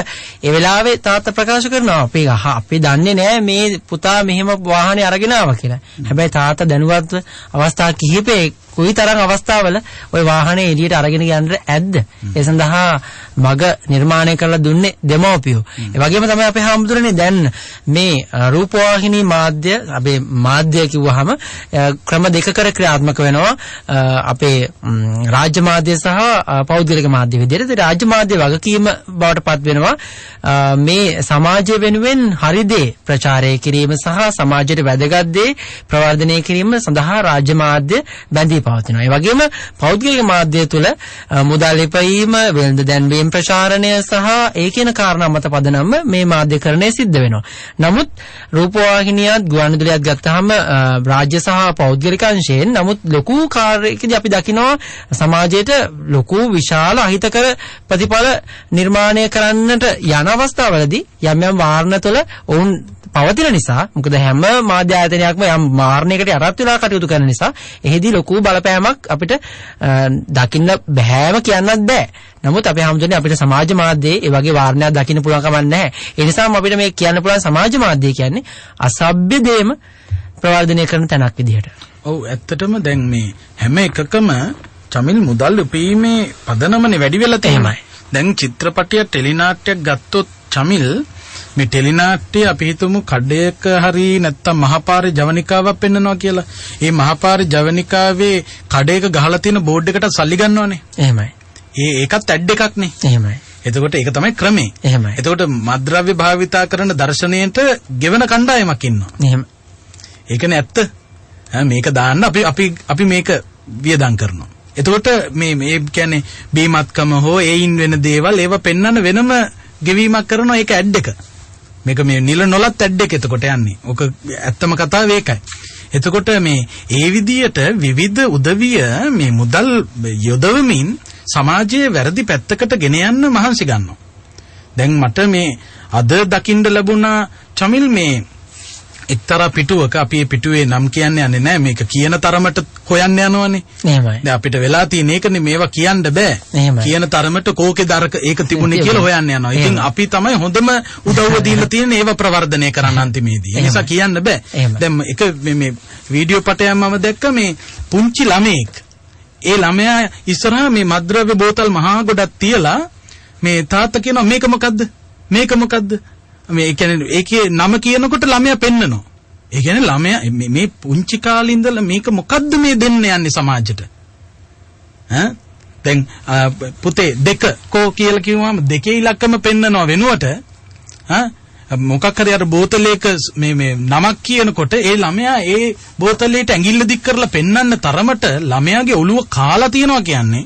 Speaker 2: ඒ වෙලාවේ තාත්තා ප්‍රකාශ කරනවා අපි දන්නේ නැහැ මේ පුතා මෙහෙම වාහනේ අරගෙන ආවා කියලා. හැබැයි තාත්තා දැනුවත්ව අවස්ථා කිහිපේ කොයිතරම් අවස්ථාවල ওই වාහනේ එළියට අරගෙන යන්න ඇද්ද? ඒ සඳහා මග නිර්මාණය කරලා දුන්නේ දෙමව්පියෝ. ඒ වගේම තමයි අපේ හාමුදුරනේ දැන් මේ රූපවාහිනී මාධ්‍ය අපේ මාධ්‍ය කිව්වහම ක්‍රම දෙකකට ක්‍රියාත්මක වෙනවා. අපේ රාජ්‍ය මාධ්‍ය සහ පෞද්ගලික මාධ්‍ය විදිහට. ඒ රාජ්‍ය මාධ්‍ය වගකීම බවට පත් වෙනවා මේ සමාජය වෙනුවෙන් හරි දේ ප්‍රචාරය කිරීම සහ සමාජයට වැදගත් දේ ප්‍රවර්ධනය කිරීම සඳහා රාජ්‍ය මාධ්‍ය බැඳී පවතිනවා. ඒ වගේම පෞද්ගලික මාධ්‍ය තුළ මුදල් ඉපයීම, වෙළඳ දැන්වීම ප්‍රචාරණය සහ ඒ කියන කාරණා මත පදනම මේ මාධ්‍යකරණය සිද්ධ වෙනවා. නමුත් රූපවාහිනියත් ගුවන්විදුලියත් ගත්තාම රාජ්‍ය සහ පෞද්ගලික අංශයෙන් නමුත් ලොකු කාර්යයකදී අපි දකිනවා සමාජයට ලොකු විශාල අහිතකර ප්‍රතිඵල නිර්මාණය කරන්නට යන අවස්ථාවලදී යම් යම් වාරණ තුළ ඔවුන් පවතින නිසා මොකද හැම මාධ්‍ය ආයතනයක්ම යම් වාරණයකට යටත් වෙලා කටයුතු කරන නිසා එහිදී ලොකු බලපෑමක් අපිට දකින්න බෑම කියන්නත් බෑ. නමුත් අපේ හැමදෙන්නේ අපිට සමාජ මාධ්‍යයේ ඒ වගේ වාරණයක් දකින්න පුළුවන් කමක් නැහැ. ඒ නිසාම අපිට මේ කියන්න පුළුවන් සමාජ මාධ්‍ය කියන්නේ අසභ්‍ය දේම ප්‍රවර්ධනය කරන තැනක් විදිහට.
Speaker 3: ඔව් ඇත්තටම දැන් මේ හැම එකකම චමිල් මුදල් උපීමේ පදනමනේ වැඩි වෙලා තියෙනවා. දැන් චිත්‍රපටයක් ටෙලිනාට්‍යයක් ගත්තොත් චමිල් මේ ටෙලිනාට්‍ය අපි හිතමු කඩේක හරි නැත්තම් මහපාරේ ජවනිකාවක් පෙන්නනවා කියලා. ඒ මහපාරේ ජවනිකාවේ කඩේක ගහලා තියෙන බෝඩ් එකට සල්ලි ගන්නවනේ.
Speaker 2: එහෙමයි.
Speaker 3: ඒකත් ඇඩ් එකක් නේ.
Speaker 2: එහෙමයි.
Speaker 3: එතකොට ඒක තමයි ක්‍රමේ.
Speaker 2: එහෙමයි.
Speaker 3: එතකොට මත්ද්‍රව්‍ය භාවිතා කරන දර්ශනයට ගෙවන කණ්ඩායමක් ඉන්නවා.
Speaker 2: එහෙමයි.
Speaker 3: ඒකනේ ඇත්ත. මේක දාන්න අපි මේක වියදම් කරනවා. එතකොට මේ කියන්නේ බීමත්කම හෝ ඒයින් වෙන දේවල් ඒව පෙන්වන්න වෙනම ගෙවීමක් කරනවා. ඒක ඇඩ් එක. මේක මේ නිල නොලත් ඇඩ් එක එතකොට යන්නේ. ඔක ඇත්තම කතාව ඒකයි. එතකොට මේ ඒ විදියට විවිධ උදවිය මේ මුදල් යොදවමින් සමාජයේ වැරදි පැත්තකට ගෙන යන්න මහන්සි ගන්නවා. දැන් මට මේ අද දකින්න ලැබුණා චමිල් මේ එක්තරා පිටුවක අපි මේ පිටුවේ නම් කියන්නේ නැහැ මේක කියන තරමට හොයන්න යනවනේ.
Speaker 2: එහෙමයි.
Speaker 3: දැන් අපිට වෙලා තියෙන එකනේ මේවා කියන්න බෑ. කියන තරමට කෝකේ දරක ඒක තිබුණේ කියලා හොයන්න යනවා. ඉතින් අපි තමයි හොඳම උදව්ව දීලා තියෙන්නේ ඒව ප්‍රවර්ධනය කරන්න අන්තිමේදී. ඒ නිසා කියන්න බෑ. දැන් එක මේ වීඩියෝ පටයක් මම දැක්ක මේ පුංචි ළමෙක්. ඒ ළමයා ඉස්සරහා මේ මත්ද්‍රව්‍ය බෝතල් මහා ගොඩක් තියලා මේ තාත්තා කියනවා මේක මොකද්ද? මේක මොකද්ද? මේ කියන්නේ ඒකේ නම කියනකොට ළමයා පෙන්නනවා. ඒ කියන්නේ ළමයා මේ පුංචි කාලේ ඉඳලා මේක මොකද්ද මේ දෙන්න යන්නේ සමාජයට? දැන් පුතේ දෙක කෝ කියලා කිව්වම දෙකේ ඉලක්කම පෙන්නනවා වෙනුවට මොකක් හරි අර බෝතලයක මේ නමක් කියනකොට ඒ ළමයා ඒ බෝතලයට ඇඟිල්ල දික් කරලා පෙන්වන්න තරමට ළමයාගේ ඔළුව කාලා තියනවා කියන්නේ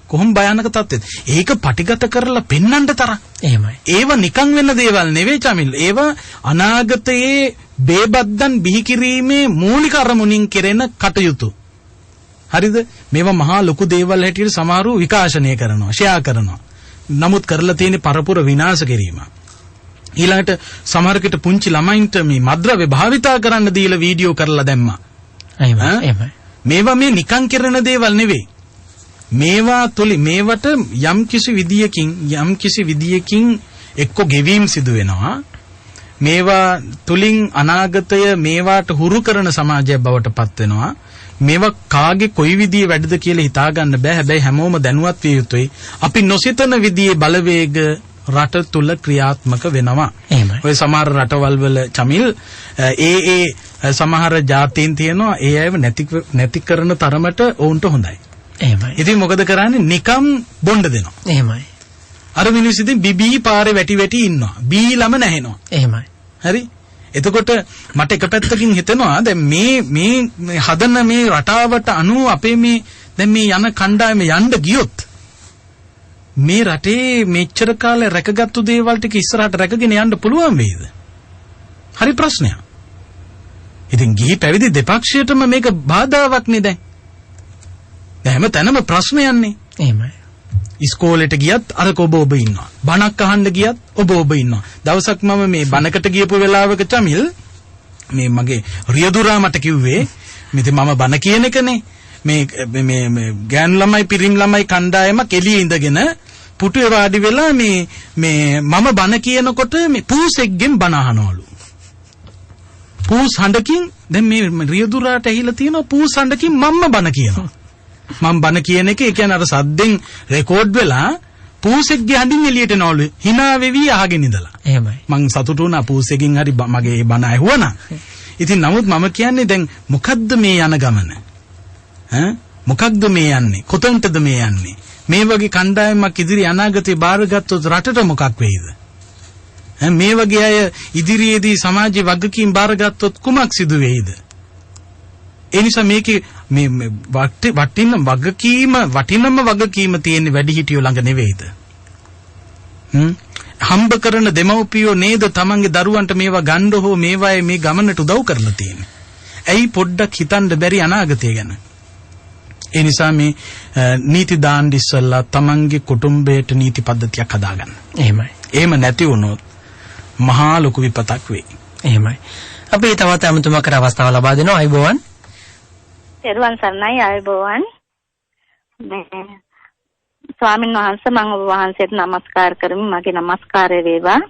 Speaker 3: කොහොම භයානක තත්ත්වෙද? ඒක පටිගත කරලා පෙන්වන්න තරම්.
Speaker 2: එහෙමයි.
Speaker 3: ඒව නිකන් වෙන දේවල් නෙවෙයි චමිල්. ඒව අනාගතයේ බේබද්දන් බිහි කිරීමේ මූලික අරමුණින් කෙරෙන කටයුතු. හරිද? මේවා මහා ලොකු දේවල් හැටියට සමහරව විකාශනය කරනවා, ෂෙයා කරනවා. නමුත් කරලා තියෙන පරපුර විනාශ කිරීම. ඊළඟට සමහරකට පුංචි ළමයින්ට මේ මද්ද්‍රව්‍ය භාවිතා කරන්න දීලා වීඩියෝ කරලා දැම්මා.
Speaker 2: එහෙමයි.
Speaker 3: මේවා මේ නිකන් කරන දේවල් නෙවෙයි. මේවා තුලින් මේවට යම් කිසි විදියකින් එක්ක ගෙවීම් සිදු වෙනවා. මේවා තුලින් අනාගතය මේවාට හුරු කරන සමාජයක් බවට පත් වෙනවා. මේවා කාගේ කොයි විදිහේ වැඩද කියලා හිතා ගන්න බෑ. හැබැයි හැමෝම දැනුවත් විය යුතුයි. අපි නොසිතන විදිහේ බලවේග රට තුල ක්‍රියාත්මක වෙනවා. ඔය සමහර රටවල් වල චමිල් ඒ සමහර ජාතීන් තියෙනවා ඒ අයව නැති කරන තරමට ඔවුන්ට හොඳයි.
Speaker 2: එහෙමයි.
Speaker 3: ඉතින් මොකද කරන්නේ? නිකම් බොණ්ඩ දෙනවා.
Speaker 2: එහෙමයි.
Speaker 3: අර මිනිස්සු ඉතින් බිබී පාරේ වැටි ඉන්නවා. බීලම නැහෙනවා.
Speaker 2: එහෙමයි.
Speaker 3: හරි? එතකොට මට එක පැත්තකින් හිතෙනවා දැන් මේ හදන මේ රටාවට අනුව අපේ මේ දැන් මේ යන කණ්ඩායම යන්න ගියොත් මේ රටේ මෙච්චර කාලේ රැකගත්තු දේවල් ටික ඉස්සරහට රැකගෙන යන්න පුළුවන් වේද? හරි ප්‍රශ්නයක්. ඉතින් ගිහි පැවිදි දෙපක්ෂයටම මේක බාධාවක් නේ දැන්. හැම තැනම ප්‍රශ්නයන්නේ.
Speaker 2: එහෙමයි.
Speaker 3: ඉස්කෝලේට ගියත් අරක ඔබ ඉන්නවා. බණක් අහන්න ගියත් ඔබ ඉන්නවා. දවසක් මම මේ බණකට ගියපු වෙලාවක චමිල් මේ මගේ රියදුරා මට කිව්වේ මිති මම බණ කියන එකනේ. මේ ගෑනු ළමයි පිරිමි ළමයි කණ්ඩායමක් එළියේ ඉඳගෙන පුටුවේ වාඩි වෙලා මේ මම බණ කියනකොට මේ පූසෙක්ගෙන් බණ අහනවලු. පූස් හඬකින් දැන් මේ රියදුරාට ඇහිලා තියෙනවා පූස් හඬකින් මම්ම බණ කියනවා. මම බණ කියන එක ඒ කියන්නේ අර සද්දෙන් රෙකෝඩ් වෙලා පූසෙක්ගේ හඬින් එළියට එනවලු hina වෙවි අහගෙන ඉඳලා.
Speaker 2: එහෙමයි.
Speaker 3: මං සතුටු වුණා පූසෙකින් හරි මගේ බණ ඇහුවනා. ඉතින් නමුත් මම කියන්නේ දැන් මොකද්ද මේ යන ගමන? මොකක්ද මේ යන්නේ? කොතනටද මේ යන්නේ? මේ වගේ කණ්ඩායමක් ඉදිරි අනාගතේ බාරගත්තොත් රටට මොකක් වෙයිද? මේ වගේ අය ඉදිරියේදී සමාජයේ වගකීම් බාරගත්තොත් කුමක් සිදු වෙයිද? ඒ නිසා මේකේ මේ වටිනම වගකීම තියෙන වැඩිහිටියෝ ළඟ නෙවෙයිද? හම්බ කරන දෙමව්පියෝ නේද තමන්ගේ දරුවන්ට මේවා ගන්න හෝ මේවායේ මේ ගමනට උදව් කරලා තියෙන්නේ. ඇයි පොඩ්ඩක් හිතන්න බැරි අනාගතය ගැන? ඒ නිසා මේ නීති දාන්න ඉස්සෙල්ලා තමන්ගේ කුටුම්බයට නීති පද්ධතියක් හදාගන්න.
Speaker 2: එහෙමයි.
Speaker 3: එහෙම නැති වුණොත් මහා ලොකු විපතක් වෙයි.
Speaker 2: එහෙමයි. අපි තවත් අමතුමකට අවස්ථාව ලබා දෙනවා. අයබෝවන්.
Speaker 6: එරුවන් සරණයි අයබෝවන්. මේ ස්වාමින් වහන්සේ මම ඔබ වහන්සේට නමස්කාර කරමි. මගේ නමස්කාරය වේවා.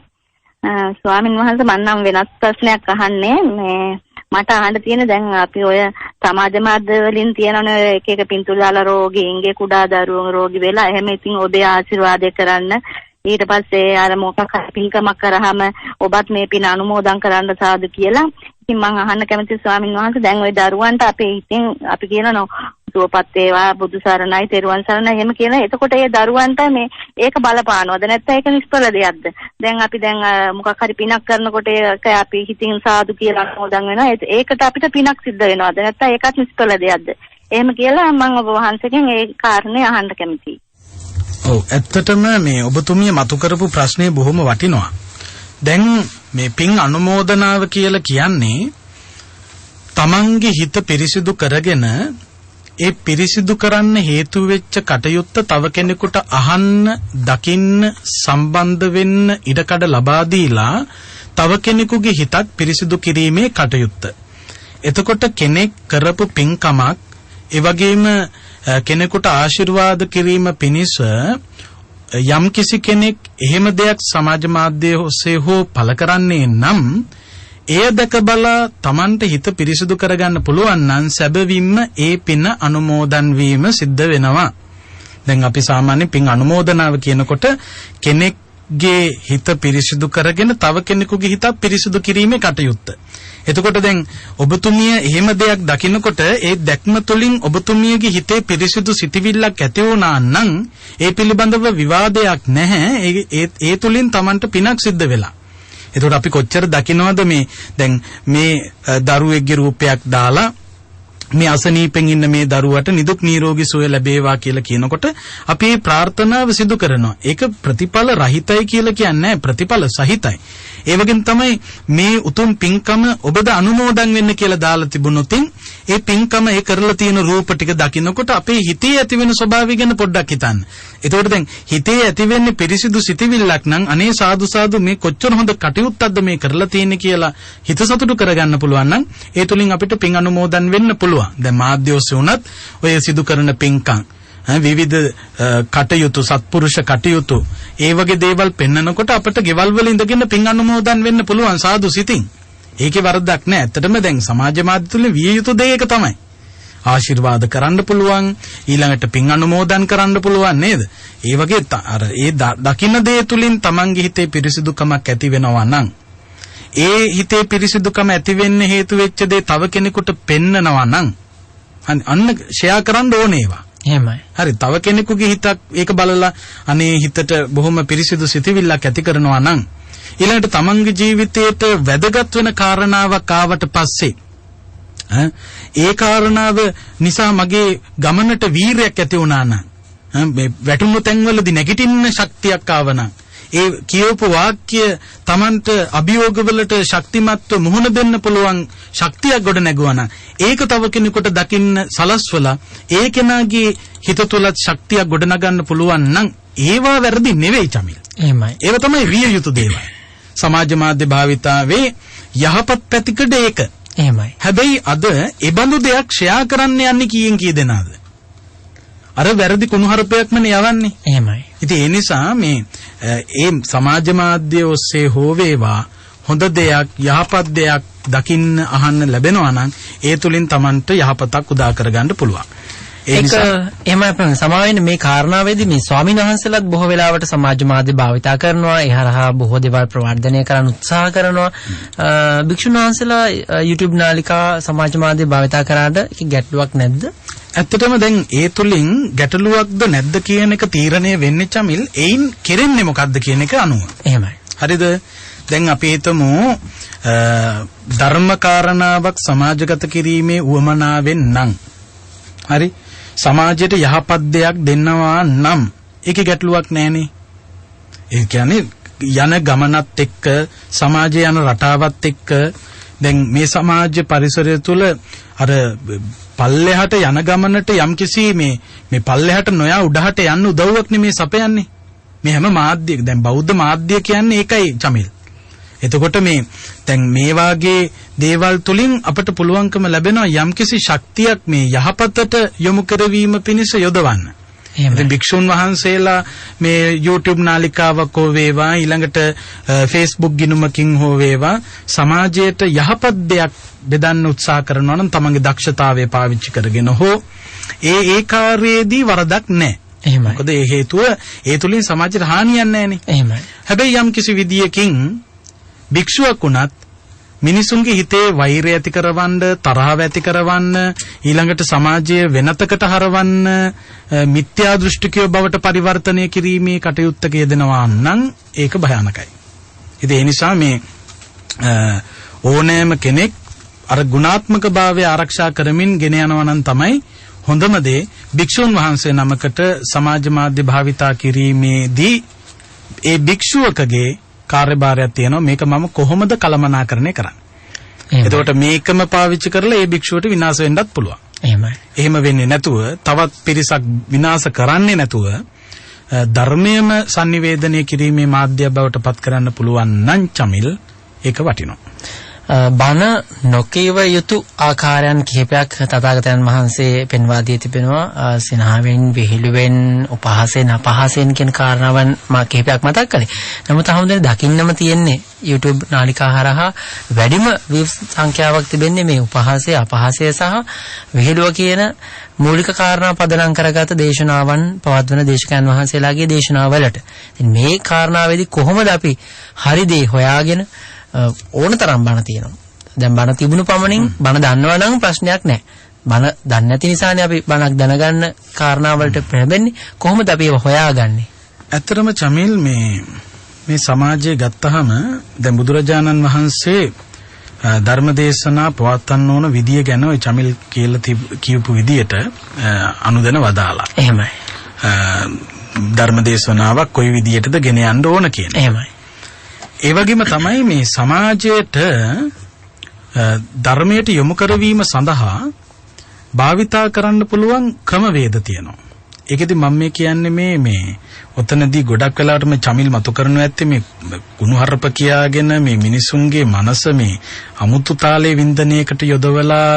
Speaker 6: ස්වාමින් වහන්සේ මම නම් වෙනස් ප්‍රශ්නයක් අහන්නේ. මේ මට අහන්න තියෙන දැන් අපි ඔය සමාජ මාධ්‍ය වලින් තියෙනනේ එක එක පින්තුලාල රෝගීන්ගේ කුඩා දරුවෝ රෝගී වෙලා එහෙම ඉතින් ඔබේ ආශිර්වාදය කරන්න ඊට පස්සේ අර මොකක් හරි පින්කමක් කරාම ඔබත් මේ පින අනුමෝදන් කරන්න සාදු කියලා. ඉතින් මම අහන්න කැමති ස්වාමින් වහන්සේ දැන් ওই දරුවන්ට අපේ හිතෙන් අපි කියනවා සුවපත් වේවා බුදු සරණයි තෙරුවන් සරණයි එහෙම කියන. එතකොට ඒ දරුවන්ට මේ ඒක බලපානවද නැත්නම් ඒක නිෂ්ඵල දෙයක්ද? දැන් අපි දැන් මොකක් හරි පිනක් කරනකොට ඒක අපි හිතින් සාදු කියලා අනුමෝදන් වෙනවා. ඒකට අපිට පිනක් සිද්ධ වෙනවද නැත්නම් ඒකත් නිෂ්ඵල දෙයක්ද? එහෙම කියලා මම ඔබ වහන්සේගෙන් ඒ කාරණේ අහන්න කැමතියි.
Speaker 3: ඔව් ඇත්තටම මේ ඔබතුමිය මතු කරපු ප්‍රශ්නේ බොහොම වටිනවා. දැන් මේ පින් අනුමෝදනාව කියලා කියන්නේ තමන්ගේ හිත පිරිසිදු කරගෙන ඒ පිරිසිදු කරන්න හේතු වෙච්ච කටයුත්ත තව කෙනෙකුට අහන්න, දකින්න, සම්බන්ධ වෙන්න ඉඩකඩ ලබා දීලා තව කෙනෙකුගේ හිතක් පිරිසිදු කිරීමේ කටයුත්ත. එතකොට කෙනෙක් කරපු පින්කමක් ඒ වගේම කෙනෙකුට ආශිර්වාද කිරීම පිණිස යම් කිසි කෙනෙක් එහෙම දෙයක් සමාජ මාධ්‍ය ඔස්සේ හෝ පළ කරන්නේ නම් එය දැක බලා Tamanට හිත පිරිසිදු කරගන්න පුළුවන් නම් සැබවින්ම ඒ පින අනුමෝදන් වීම සිද්ධ වෙනවා. දැන් අපි සාමාන්‍ය පින් අනුමෝදනාව කියනකොට කෙනෙක් තමන්ගේ හිත පිරිසිදු කරගෙන තව කෙනෙකුගේ හිත පිරිසිදු කිරීමේ කටයුත්ත. එතකොට දැන් ඔබතුමිය එහෙම දෙයක් දකිනකොට ඒ දැක්ම තුළින් ඔබතුමියගේ හිතේ පිරිසිදු සිතිවිල්ලක් ඇති වුණා නම් ඒ පිළිබඳව විවාදයක් නැහැ. ඒ තුළින් Tamanට පිනක් සිද්ධ වෙලා. එතකොට අපි කොච්චර දකින්නවද දැන් මේ දරුවෙක්ගේ රූපයක් දාලා මේ අසනීපෙන් ඉන්න මේ දරුවට නිදුක් නිරෝගී සුවය ලැබේවා කියලා කියනකොට අපි මේ ප්‍රාර්ථනාව සිදු කරනවා. ඒක ප්‍රතිඵල රහිතයි කියලා කියන්නේ නැහැ, ප්‍රතිඵල සහිතයි. ඒ වගේම තමයි මේ උතුම් පින්කම ඔබද අනුමෝදන් වෙන්න කියලා දාලා තිබුණොත් ඒ පින්කම ඒ කරලා තියෙන රූප ටික දකින්නකොට අපේ හිතේ ඇති වෙන ස්වභාවය ගැන පොඩ්ඩක් හිතන්න. එතකොට දැන් හිතේ ඇති වෙන්නේ පිරිසිදු සිතිවිල්ලක් නම් අනේ සාදු සාදු මේ කොච්චර හොඳ කටයුත්තක්ද මේ කරලා තියෙන්නේ කියලා හිත සතුටු කරගන්න පුළුවන් නම් ඒ තුලින් අපිට පින් අනුමෝදන් වෙන්න පුළුවන්. දැන් මාධ්‍ය ඔස්සේ උනත් ඔය සිදු කරන පින්කම් විවිධ කටයුතු සත්පුරුෂ කටයුතු ඒ වගේ දේවල් පෙන්නකොට අපිට ගෙවල් වල ඉඳගෙන පින් අනුමෝදන් වෙන්න පුළුවන් සාදු සිතින්. ඒකේ වරදක් නැහැ. ඇත්තටම දැන් සමාජ මාධ්‍ය තුල විය යුතු දේ ඒක තමයි. ආශිර්වාද කරන්න පුළුවන්, ඊළඟට පින් අනුමෝදන් කරන්න පුළුවන් නේද? ඒ වගේ අර ඒ දකින්න දේ තුලින් තමන්ගේ හිතේ පිරිසිදුකමක් ඇති වෙනවා නම් ඒ හිතේ පිරිසිදුකම ඇති වෙන්න හේතු වෙච්ච දේ තව කෙනෙකුට පෙන්නනවා නම් අන්න ෂෙයා කරන්න ඕනේ ඒවා.
Speaker 2: එහෙමයි.
Speaker 3: හරි. තව කෙනෙකුගේ හිතක් ඒක බලලා අනේ හිතට බොහොම පිරිසිදු සිතිවිල්ලක් ඇති කරනවා නම් ඊළඟට තමන්ගේ ජීවිතයට වැදගත් වෙන කාරණාවක් ආවට පස්සේ ඒ කාරණාව නිසා මගේ ගමනට වීරයක් ඇති වුණා නම් මේ වැටුණු තැන්වලදී නැගිටින්න ශක්තියක් ආවනම් ඒ කියවපු වාක්‍ය තමන්ට අභියෝගවලට ශක්තිමත්ව මුහුණ දෙන්න පුළුවන් ශක්තියක් ගොඩ නැගුවා ඒක තව කෙනෙකුට දකින්න සලස්වලා ඒ කෙනාගේ හිත තුලත් ශක්තියක් ගොඩ නගන්න පුළුවන් නම් ඒවා වැරදි නෙවෙයි චමිල්.
Speaker 2: එහෙමයි.
Speaker 3: ඒව තමයි විය යුතු දේවල්. සමාජ මාධ්‍ය භාවිතාවේ යහපත් පැතිකඩ ඒක.
Speaker 2: එහෙමයි.
Speaker 3: හැබැයි අද ඒ බඳු දෙයක් ෂෙයා කරන්න යන්නේ කීයෙන් කී දෙනාද? අර වැරදි කුණුහරුපයක්මනේ යවන්නේ.
Speaker 2: එහෙමයි.
Speaker 3: ඉතින් ඒ නිසා මේ සමාජ මාධ්‍ය ඔස්සේ හෝ වේවා හොඳ දෙයක් යහපත් දෙයක් දකින්න අහන්න ලැබෙනවා නම් ඒ තුලින් Tamanට යහපතක් උදා කරගන්න පුළුවන්.
Speaker 2: ඒක එහෙමයි අපේ සමාවෙන්නේ මේ කාරණාවේදී මේ ස්වාමීන් වහන්සේලාත් බොහෝ වෙලාවට සමාජ මාධ්‍ය භාවිතා කරනවා. ඒ හරහා බොහෝ දේවල් ප්‍රවර්ධනය කරන්න උත්සාහ කරනවා. භික්ෂුන් වහන්සේලා YouTube නාලිකා සමාජ මාධ්‍ය භාවිතා කරාට ඒක ගැටලුවක් නැද්ද?
Speaker 3: ඇත්තටම දැන් ඒ තුලින් ගැටලුවක්ද නැද්ද කියන එක තීරණය වෙන්නේ චමිල් එයින් කෙරෙන්නේ මොකද්ද කියන එක අනුව.
Speaker 2: එහෙමයි.
Speaker 3: හරිද? දැන් අපි හිතමු ධර්ම කාරණාවක් සමාජගත කිරීමේ උවමනාවෙන් නම් හරි සමාජයට යහපත් දෙයක් දෙන්නවා නම් ඒකේ ගැටලුවක් නැහනේ. ඒ කියන්නේ යන ගමනත් එක්ක සමාජයේ යන රටාවත් එක්ක දැන් මේ සමාජ පරිසරය තුළ අර පල්ලෙහාට යන ගමනට යම්කිසි මේ පල්ලෙහාට නොයා උඩහට යන්න උදව්වක් නෙමේ සපයන්නේ. මේ හැම මාධ්‍යයක් දැන් බෞද්ධ මාධ්‍ය කියන්නේ ඒකයි චමිල්. එතකොට දැන් මේ වාගේ දේවල් තුලින් අපට පුළුවන්කම ලැබෙනවා යම්කිසි ශක්තියක් මේ යහපතට යොමු කරවීම පිණිස යොදවන්න. ඉතින් භික්ෂුන් වහන්සේලා මේ YouTube නාලිකාවක් හෝ වේවා ඊළඟට Facebook ගිණුමකින් හෝ වේවා සමාජයට යහපත් දෙයක් බෙදන්න උත්සාහ කරනවා නම් තමන්ගේ දක්ෂතාවය පාවිච්චි කරගෙන හෝ ඒ කාර්යයේදී වරදක් නැහැ.
Speaker 2: එහෙමයි.
Speaker 3: මොකද ඒ හේතුව ඒ තුලින් සමාජයට හානියක් නැහැනේ.
Speaker 2: එහෙමයි.
Speaker 3: හැබැයි යම් කිසි විදියකින් භික්ෂුවක් උනත් මිනිසුන්ගේ හිතේ වෛරය ඇති කරවන්න, තරහව ඇති කරවන්න, ඊළඟට සමාජයේ වෙනතකට හරවන්න, මිත්‍යා දෘෂ්ටිකය බවට පරිවර්තනය කිරීමේ කටයුත්තක යෙදෙනවා නම් ඒක භයානකයි. ඉතින් ඒ නිසා මේ ඕනෑම කෙනෙක් අර ගුණාත්මක භාවය ආරක්ෂා කරමින් ගෙන යනවා නම් තමයි හොඳම දේ. භික්ෂුන් වහන්සේ නමකට සමාජ මාධ්‍ය භාවිතා කිරීමේදී ඒ භික්ෂුවකගේ කාර්යභාරයක් තියෙනවා. මේක මම කොහොමද කළමනාකරණය කරන්නේ? එතකොට මේකම පාවිච්චි කරලා ඒ භික්ෂුවට විනාශ වෙන්නත් පුළුවන්.
Speaker 2: එහෙමයි.
Speaker 3: එහෙම වෙන්නේ නැතුව තවත් පිරිසක් විනාශ කරන්නේ නැතුව ධර්මයේම sannivedanaya කිරීමේ මාධ්‍ය බවට පත් කරන්න පුළුවන් නම් චමිල් ඒක වටිනවා.
Speaker 2: බණ නොකීව යුතු ආකාරයන් කිහිපයක් තථාගතයන් වහන්සේ පෙන්වා දී තිබෙනවා. සිනහවෙන්, විහිළුවෙන්, උපහාසයෙන්, අපහාසයෙන් කියන කාරණාවන් මා කිහිපයක් මතක් කළේ. නමුත් අහමුදේ දකින්නම තියෙන්නේ YouTube නාලිකා හරහා වැඩිම views සංඛ්‍යාවක් තිබෙන්නේ මේ උපහාසය, අපහාසය සහ විහිළුව කියන මූලික කාරණා පදනම් කරගත දේශනාවන් පවත්වන දේශකයන් වහන්සේලාගේ දේශනාවලට. ඉතින් මේ කාරණාවේදී කොහොමද අපි හරි දේ හොයාගෙන ඕන තරම් බණ තියෙනවා. දැන් බණ තිබුණු පමණින් බණ දන්නවා නම් ප්‍රශ්නයක් නැහැ. බණ දන්නේ නැති නිසානේ අපි බණක් දැනගන්න කාරණාවලට පැහැදෙන්නේ. කොහොමද අපි ඒව හොයාගන්නේ?
Speaker 3: ඇත්තටම චමිල් මේ සමාජයේ ගත්තහම දැන් බුදුරජාණන් වහන්සේ ධර්මදේශනා පවත්වන්න ඕන විදිය ගැන ඔය චමිල් කියලා කියපු විදියට අනුදැන වදාලා.
Speaker 2: එහෙමයි.
Speaker 3: ධර්මදේශනාවක් කොයි විදියටද ගෙන යන්න ඕන කියන්නේ.
Speaker 2: එහෙමයි.
Speaker 3: ඒ වගේම තමයි මේ සමාජයට ධර්මයට යොමු කරවීම සඳහා භාවිතා කරන්න පුළුවන් ක්‍රමවේද තියෙනවා. ඒකෙදි මම මේ කියන්නේ මේ ඔතනදී ගොඩක් වෙලාවට මේ චමිල් මතු කරනු ඇත්තේ මේ කුණුහරුප කියාගෙන මේ මිනිසුන්ගේ මනස මේ අමුතු තාලේ වින්දනයකට යොදවලා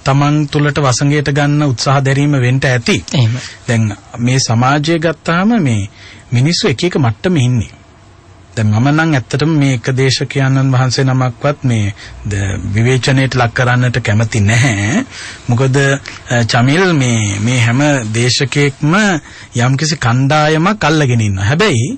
Speaker 3: තමන් තුළට වසඟයට ගන්න උත්සාහ දැරීම වෙන්න ඇති. දැන් මේ සමාජය ගත්තාම මේ මිනිස්සු එක එක මට්ටමේ ඉන්නේ. දැන් මම නම් ඇත්තටම මේ එක දේශකයන්න් වහන්සේ නමක්වත් මේ විවේචනයට ලක් කරන්නට කැමති නැහැ. මොකද චමිල් මේ හැම දේශකයෙක්ම යම්කිසි කණ්ඩායමක් අල්ලගෙන ඉන්නවා. හැබැයි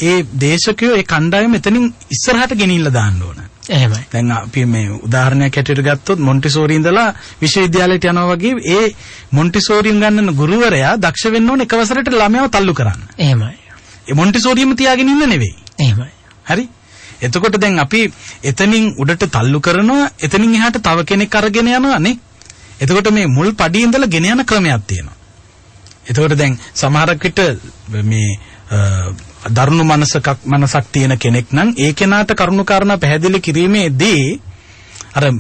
Speaker 3: ඒ දේශකයෝ ඒ කණ්ඩායම එතනින් ඉස්සරහට ගෙනින්න දාන්න ඕන.
Speaker 2: එහෙමයි.
Speaker 3: දැන් අපි මේ උදාහරණයක් හැටියට ගත්තොත් මොන්ටිසෝරි ඉඳලා විශ්වවිද්‍යාලයට යනවා වගේ ඒ මොන්ටිසෝරියෙන් ගන්නන ගුරුවරයා දක්ෂ වෙන්න ඕන එක වසරට ළමයාව තල්ලු කරන්න.
Speaker 2: එහෙමයි.
Speaker 3: ඒ මොන්ටිසෝරියම තියාගෙන ඉන්න නෙවෙයි.
Speaker 2: එහෙමයි.
Speaker 3: හරි. එතකොට දැන් අපි එතනින් උඩට තල්ලු කරනවා, එතනින් එහාට තව කෙනෙක් අරගෙන යනවා නේ. එතකොට මේ මුල් පඩිය ඉඳලා ගෙන යන ක්‍රමයක් තියෙනවා. එතකොට දැන් සමහරක් විට මේ දරුණු මනසක් තියෙන කෙනෙක් නම් ඒ කෙනාට කරුණු කාරණා පැහැදිලි කිරීමේදී අර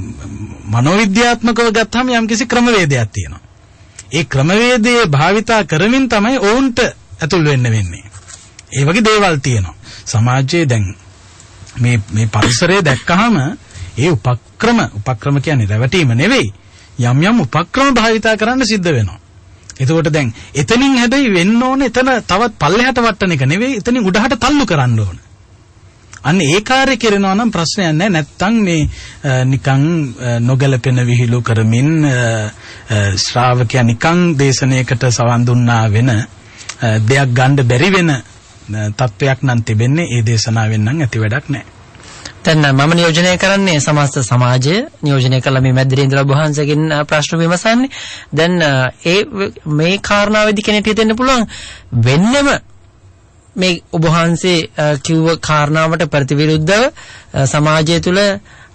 Speaker 3: මනෝවිද්‍යාත්මකව ගත්තාම යම්කිසි ක්‍රමවේදයක් තියෙනවා. ඒ ක්‍රමවේදයේ භාවිතා කරමින් තමයි ඔවුන්ට ඇතුල් වෙන්න වෙන්නේ. ඒ වගේ දේවල් තියෙනවා. සමාජයේ දැන් මේ පරිසරය දැක්කහම ඒ උපක්‍රම කියන්නේ රැවටීම නෙවෙයි. යම් උපක්‍රම භාවිතා කරන්න සිද්ධ වෙනවා. එතකොට දැන් එතනින් හැබැයි වෙන්න ඕන එතන තවත් පල්ලෙහාට වට්ටන එක නෙවෙයි, එතනින් උඩහට තල්ලු කරන්න ඕන. අන්න ඒ කාර්ය කරනවා නම් ප්‍රශ්නයක් නැහැ. නැත්තම් මේ නිකන් නොගැලපෙන විහිළු කරමින් ශ්‍රාවකයා නිකන් දේශනයකට සවන් දුන්නා වෙන දෙයක් ගන්න බැරි වෙන තත්වයක් නම් තිබෙන්නේ. ඒ දේශනාවෙන් නම් ඇති වැඩක් නැහැ.
Speaker 2: දැන් මම නියෝජනය කරන්නේ සමස්ත සමාජය නියෝජනය කළා මේ මැදිරියේ ඉඳලා ඔබ වහන්සේගෙන් ප්‍රශ්න විමසන්නේ. දැන් මේ කාරණාවේදී කෙනෙක් හිතෙන්න පුළුවන් වෙන්නම මේ ඔබ වහන්සේ කිව්ව කාරණාවට ප්‍රතිවිරුද්ධව සමාජය තුළ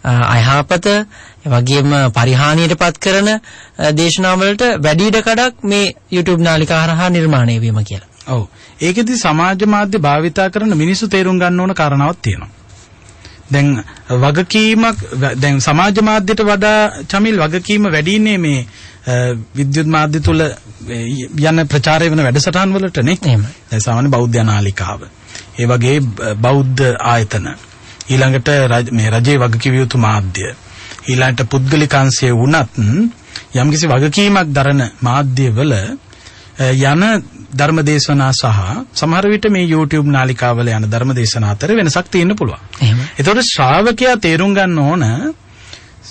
Speaker 2: අයහපත වගේම පරිහානියටපත් කරන දේශනාවලට වැඩි ඉඩකඩක් මේ YouTube නාලිකා හරහා නිර්මාණය වීම කියලා.
Speaker 3: ඔව්. ඒකෙදි සමාජ මාධ්‍ය භාවිතා කරන මිනිස්සු තේරුම් ගන්න ඕන කාරණාවක් තියෙනවා. දැන් වගකීමක් දැන් සමාජ මාධ්‍යට වඩා චමිල් වගකීම වැඩි ඉන්නේ මේ විද්‍යුත් මාධ්‍ය තුල යන ප්‍රචාරය වෙන වැඩසටහන් වලට නේ.
Speaker 2: එහෙමයි.
Speaker 3: දැන් සාමාන්‍ය බෞද්ධ නාලිකාව. ඒ වගේ බෞද්ධ ආයතන. ඊළඟට මේ රජයේ වගකීම් යුතු මාධ්‍ය. ඊළඟට පුද්ගලිකාංශයේ වුණත් යම්කිසි වගකීමක් දරන මාධ්‍යවල යන ධර්මදේශනා සහ සමහර විට මේ YouTube නාලිකාවල යන ධර්මදේශනා අතර වෙනසක් තියෙන්න පුළුවන්.
Speaker 2: එහෙමයි.
Speaker 3: ඒතකොට ශ්‍රාවකයා තේරුම් ගන්න ඕන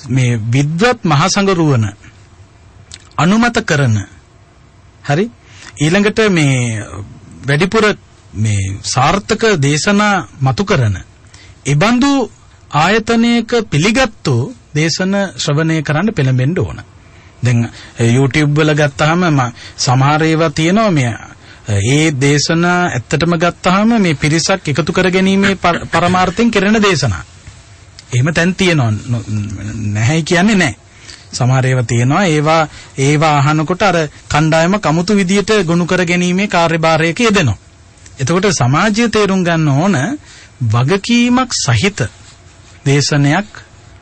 Speaker 3: මේ විද්වත් මහසඟරුවන අනුමත කරන හරි ඊළඟට මේ වැඩිපුර මේ සාර්ථක දේශනා මතු කරන ඉබඳු ආයතනයක පිළිගත්තු දේශන ශ්‍රවණය කරන්න පෙළඹෙන්න ඕන. දැන් YouTube වල ගත්තාම සමහර ඒවා තියෙනවා මේ ඒ දේශනා ඇත්තටම ගත්තාම මේ පිරිසක් එකතු කර ගැනීමේ පරමාර්ථයෙන් කෙරෙන දේශනා. එහෙම තැන් තියෙනවා නැහැ කියන්නේ නැහැ. සමහර ඒවා තියෙනවා ඒවා අහනකොට අර කණ්ඩායම කමුතු විදියට ගොනු කර ගැනීමේ කාර්යභාරයක යෙදෙනවා. එතකොට සමාජය තේරුම් ගන්න ඕන වගකීමක් සහිත දේශනයක්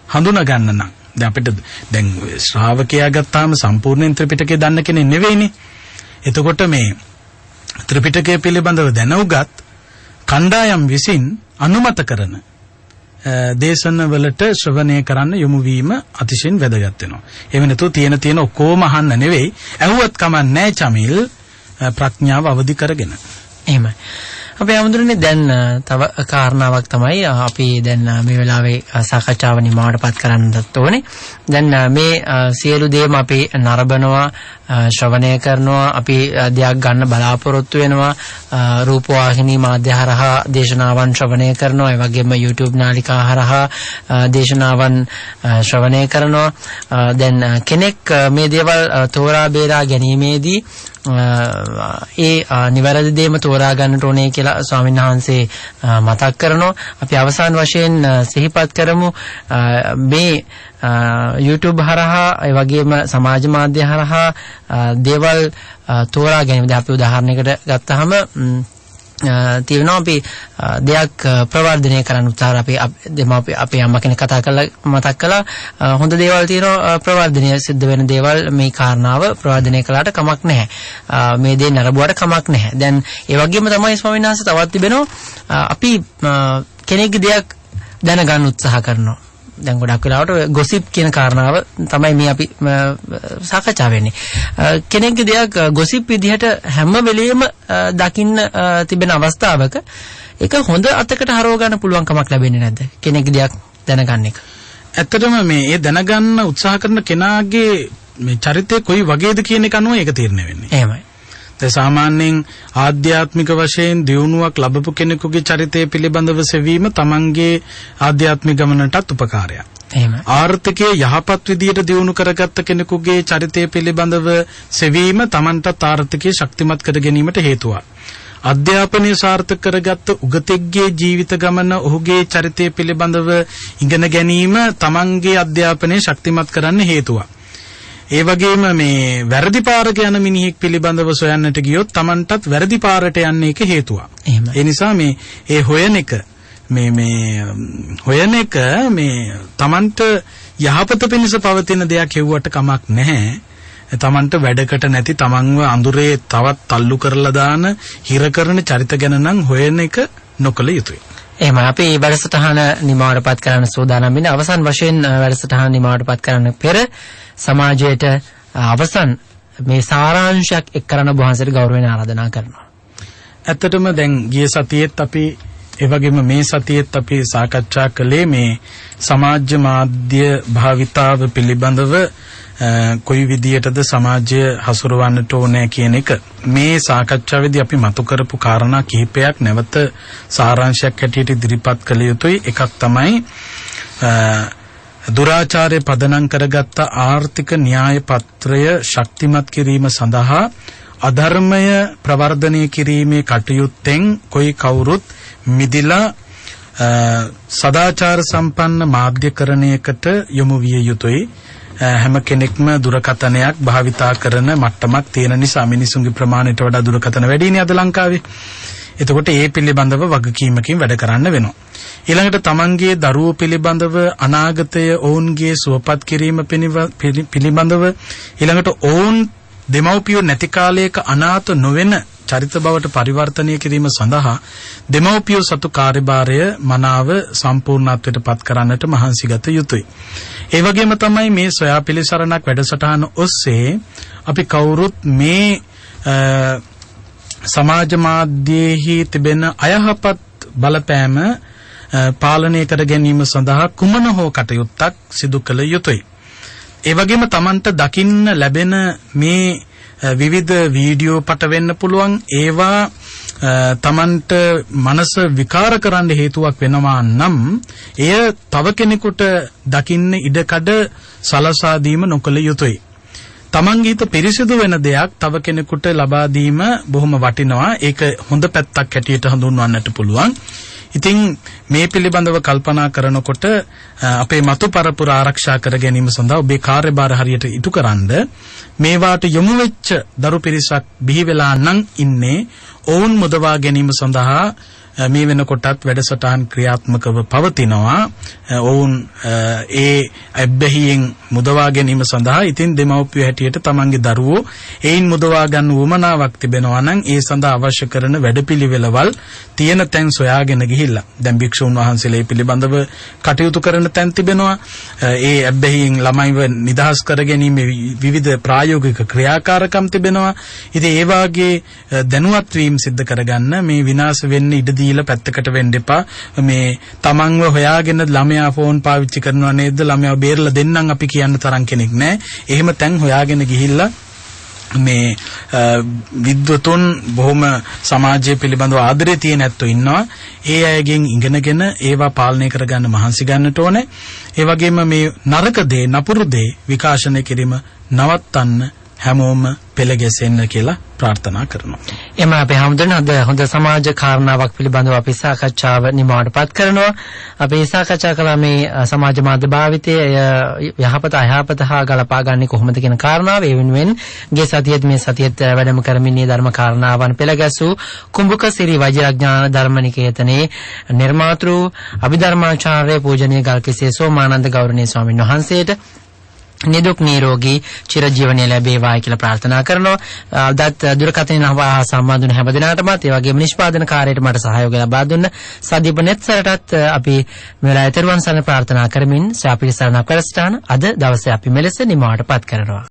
Speaker 3: හඳුනා ගන්න නම් දැන් අපිට දැන් ශ්‍රාවකයා ගත්තාම සම්පූර්ණ ත්‍රිපිටකය දන්න කෙනෙක් නෙවෙයිනේ. එතකොට මේ ත්‍රිපිටකය පිළිබඳව දැනුගත් කණ්ඩායම් විසින් අනුමත කරන දේශනවලට ශ්‍රවණය කරන්න යොමු වීම අතිශයින් වැදගත් වෙනවා. එහෙම නැතුව තියෙන ඔක්කොම අහන්න නෙවෙයි. ඇහුවත් කමක් නැහැ චමිල් ප්‍රඥාව අවදි කරගෙන.
Speaker 2: එහෙමයි. අපි අමුදුරනේ දැන් තව කාරණාවක් තමයි අපි දැන් මේ වෙලාවේ සාකච්ඡාව නිමාවටපත් කරන්නත් ඕනේ. දැන් මේ සියලු දේම අපි නරඹනවා, ශ්‍රවණය කරනවා, අපි දෙයක් ගන්න බලාපොරොත්තු වෙනවා, රූපවාහිනී මාධ්‍ය හරහා දේශනාවන් ශ්‍රවණය කරනවා, ඒ වගේම YouTube නාලිකා හරහා දේශනාවන් ශ්‍රවණය කරනවා. දැන් කෙනෙක් මේ දේවල් තෝරා බේරා ගැනීමේදී ඒ නිවැරදි දේම තෝරා ගන්නට ඕනේ කියලා ස්වාමීන් වහන්සේ මතක් කරනවා. අපි අවසාන වශයෙන් සිහිපත් කරමු මේ YouTube හරහා ඒ වගේම සමාජ මාධ්‍ය හරහා දේවල් තෝරා ගැනීම. දැන් අපි උදාහරණයකට ගත්තාම තියෙනවා අපි දෙයක් ප්‍රවර්ධනය කරන්න උත්සාහ අපේ අම්මා කෙනෙක් කතා කරලා මතක් කළා හොඳ දේවල් තියෙනවා ප්‍රවර්ධනය සිද්ධ වෙන දේවල් මේ කාරණාව ප්‍රවර්ධනය කළාට කමක් නැහැ මේ දේ නරඹුවාට කමක් නැහැ. දැන් ඒ වගේම තමයි ස්වාමීන් වහන්සේ තවත් තිබෙනවා අපි කෙනෙක්ගේ දෙයක් දැනගන්න උත්සාහ කරනවා. දැන් ගොඩක් වෙලාවට ගොසිප් කියන කාරණාව තමයි මේ අපි සාකච්ඡා වෙන්නේ. කෙනෙක්ගේ දෙයක් ගොසිප් විදිහට හැම වෙලෙම දකින්න තිබෙන අවස්ථාවක ඒක හොඳ අතකට හරව ගන්න පුළුවන් කමක් ලැබෙන්නේ නැද්ද? කෙනෙක්ගේ දෙයක් දැනගන්න එක.
Speaker 3: ඇත්තටම මේ දැනගන්න උත්සාහ කරන කෙනාගේ මේ චරිතය කොයි වගේද කියන එක අනුව ඒක තීරණය වෙන්නේ.
Speaker 2: එහෙමයි.
Speaker 3: ඒ සාමාන්‍යයෙන් ආධ්‍යාත්මික වශයෙන් දියුණුවක් ලැබපු කෙනෙකුගේ චරිතය පිළිබඳව සෙවීම තමන්ගේ ආධ්‍යාත්මික ගමනටත් උපකාරයක්.
Speaker 2: එහෙමයි.
Speaker 3: ආර්ථිකයේ යහපත් විදියට දියුණු කරගත්ත කෙනෙකුගේ චරිතය පිළිබඳව සෙවීම තමන්ටත් ආර්ථිකය ශක්තිමත් කර ගැනීමට හේතුවක්. අධ්‍යාපනය සාර්ථක කරගත්ත උගතෙක්ගේ ජීවිත ගමන ඔහුගේ චරිතය පිළිබඳව ඉගෙන ගැනීම තමන්ගේ අධ්‍යාපනය ශක්තිමත් කරන්න හේතුවක්. ඒ වගේම මේ වැරදි පාරක යන මිනිහෙක් පිළිබඳව සොයන්නට ගියොත් Tamanටත් වැරදි පාරට යන්න එක හේතුවක්. ඒ නිසා මේ හොයන එක මේ Tamanට යහපත පිණිස පවතින දෙයක් හෙව්වට කමක් නැහැ. Tamanට වැඩකට නැති Tamanව අඳුරේ තවත් තල්ලු කරලා දාන හිර කරන චරිත ගැන නම් හොයන එක නොකළ යුතුයි.
Speaker 2: එහෙමයි. අපි මේ වැඩසටහන නිමාවටපත් කරන්න සූදානම් වෙන්නේ. අවසන් වශයෙන් වැඩසටහන නිමාවටපත් කරන්න පෙර සමාජයට අවසන් මේ සාරාංශයක් එක් කරන වහන්සේට ගෞරවයෙන් ආරාධනා කරනවා.
Speaker 3: ඇත්තටම දැන් ගිය සතියේත් අපි ඒ වගේම මේ සතියේත් අපි සාකච්ඡා කළේ මේ සමාජ මාධ්‍ය භාවිතාව පිළිබඳව කොයි විදියටද සමාජය හසුරවන්නට ඕනේ කියන එක. මේ සාකච්ඡාවේදී අපි මතු කරපු කාරණා කිහිපයක් නැවත සාරාංශයක් හැටියට ඉදිරිපත් කළ යුතුයි. එකක් තමයි දුරාචාරය පදනම් කරගත්ත ආර්ථික න්‍යාය පත්‍රය ශක්තිමත් කිරීම සඳහා අධර්මය ප්‍රවර්ධනය කිරීමේ කටයුත්තෙන් කොයි කවුරුත් මිදිලා සදාචාර සම්පන්න මාධ්‍යකරණයකට යොමු විය යුතුයි. හැම කෙනෙක්ම දුරකථනයක් භාවිතා කරන මට්ටමක් තියෙන නිසා මිනිසුන්ගේ ප්‍රමාණයට වඩා දුරකථන වැඩිනේ අද ලංකාවේ. එතකොට ඒ පිළිබඳව වගකීමකින් වැඩ කරන්න වෙනවා. ඊළඟට තමන්ගේ දරුවෝ පිළිබඳව අනාගතය ඔවුන්ගේ සුවපත් කිරීම පිළිබඳව ඊළඟට ඔවුන් දෙමව්පියෝ නැති කාලයක අනාථ නොවන චරිත බවට පරිවර්තනය කිරීම සඳහා දෙමව්පියෝ සතු කාර්යභාරය මනාව සම්පූර්ණත්වයට පත් කරන්නට මහන්සි ගත යුතුයි. ඒ වගේම තමයි මේ සොයා පිළිසරණක් වැඩසටහන ඔස්සේ අපි කවුරුත් මේ සමාජ මාධ්‍යයේහි තිබෙන අයහපත් බලපෑම පාලනය කර ගැනීම සඳහා කුමන හෝ කටයුත්තක් සිදු කළ යුතුයි. ඒ වගේම Tamanට දකින්න ලැබෙන මේ විවිධ වීඩියෝ පට වෙන්න පුළුවන් ඒවා Tamanට මනස විකාර කරන්න හේතුවක් වෙනවා නම් එය තව කෙනෙකුට දකින්න ඉඩකඩ සලසා දීම නොකළ යුතුයි. තමන්ගේ හිත පිරිසිදු වෙන දෙයක් තව කෙනෙකුට ලබා දීම බොහොම වටිනවා. ඒක හොඳ පැත්තක් හැටියට හඳුන්වන්නට පුළුවන්. ඉතින් මේ පිළිබඳව කල්පනා කරනකොට අපේ මතු පරපුර ආරක්ෂා කර ගැනීම සඳහා ඔබේ කාර්යභාර හරියට ඉටුකරනද මේවාට යොමු වෙච්ච දරු පිරිසක් බිහි වෙලා නම් ඉන්නේ ඔවුන් මුදවා ගැනීම සඳහා මේ වෙනකොටත් වැඩසටහන් ක්‍රියාත්මකව පවතිනවා. ඔවුන් ඒ අබ්බැහියෙන් මුදවා ගැනීම සඳහා ඉතින් දෙමව්පිය හැටියට තමන්ගේ දරුවෝ ඒයින් මුදවා ගන්න උවමනාවක් තිබෙනවා නම් ඒ සඳහා අවශ්‍ය කරන වැඩපිළිවෙළවල් තියෙන තැන් සොයාගෙන ගිහිල්ලා දැන් භික්ෂුන් වහන්සේලා පිළිබඳව කටයුතු කරන තැන් තිබෙනවා. ඒ අබ්බැහියෙන් ළමයිව නිදහස් කර ගැනීම විවිධ ප්‍රායෝගික ක්‍රියාකාරකම් තිබෙනවා. ඉතින් ඒ වාගේ දැනුවත් වීම සිද්ධ කරගන්න මේ විනාශ වෙන්න ඉඩ දීලා පැත්තකට වෙන්න එපා. මේ තමන්ව හොයාගෙන ළමයා ෆෝන් පාවිච්චි කරනවා නේද? ළමයාව බේරලා දෙන්නම් අපි කියන්න තරම් කෙනෙක් නැහැ. එහෙම තැන් හොයාගෙන ගිහිල්ලා මේ විද්වතුන් බොහොම සමාජය පිළිබඳව ආදරේ තියෙන ඇත්තෝ ඉන්නවා. ඒ අයගෙන් ඉගෙනගෙන ඒවා පාලනය කරගන්න මහන්සි ගන්නට ඕනේ. ඒ වගේම මේ නරක දේ නපුරු දේ විකාශනය කිරීම නවත්තන්න හැමෝම පෙළ ගැසෙන්න කියලා ප්‍රාර්ථනා කරනවා.
Speaker 2: එම අපේ හැමදෙන අද හොඳ සමාජ කාරණාවක් පිළිබඳව අපි සාකච්ඡාව නිමාවටපත් කරනවා. අපි සාකච්ඡා කළා මේ සමාජ මාධ්‍ය භාවිතයේ යහපත අයහපත හා ගලපා ගන්නේ කොහොමද කියන කාරණාව. ඒ වෙනුවෙන් ගිය සතියේත් මේ සතියේත් වැඩම කරමින් මේ ධර්ම කාරණාවන් පෙළ ගැසූ කුඹුක සිරි වජිරඥාන ධර්මනිකේතනේ නිර්මාතෘ අභිධර්මාචාර්ය පූජනීය ගල්කිස්සේ සෝමානන්ද ගෞරවනීය ස්වාමීන් වහන්සේට නිදුක් නිරෝගී චිරජීවනය ලැබේවායි කියලා ප්‍රාර්ථනා කරනවා. අදත් දුරකථනයෙන් සම්බන්ධ වුණ හැම දිනකටමත් ඒ වගේම නිෂ්පාදන කාර්යයට මට සහයෝගය ලබා දුන්න සදීප නෙත්සරටත් අපි මේ වෙලාවේ තෙරුවන් සරණ ප්‍රාර්ථනා කරමින් ශාපිලි සරණක් වැඩසටහන අද දවසේ අපි මෙලෙස නිමාවටපත් කරනවා.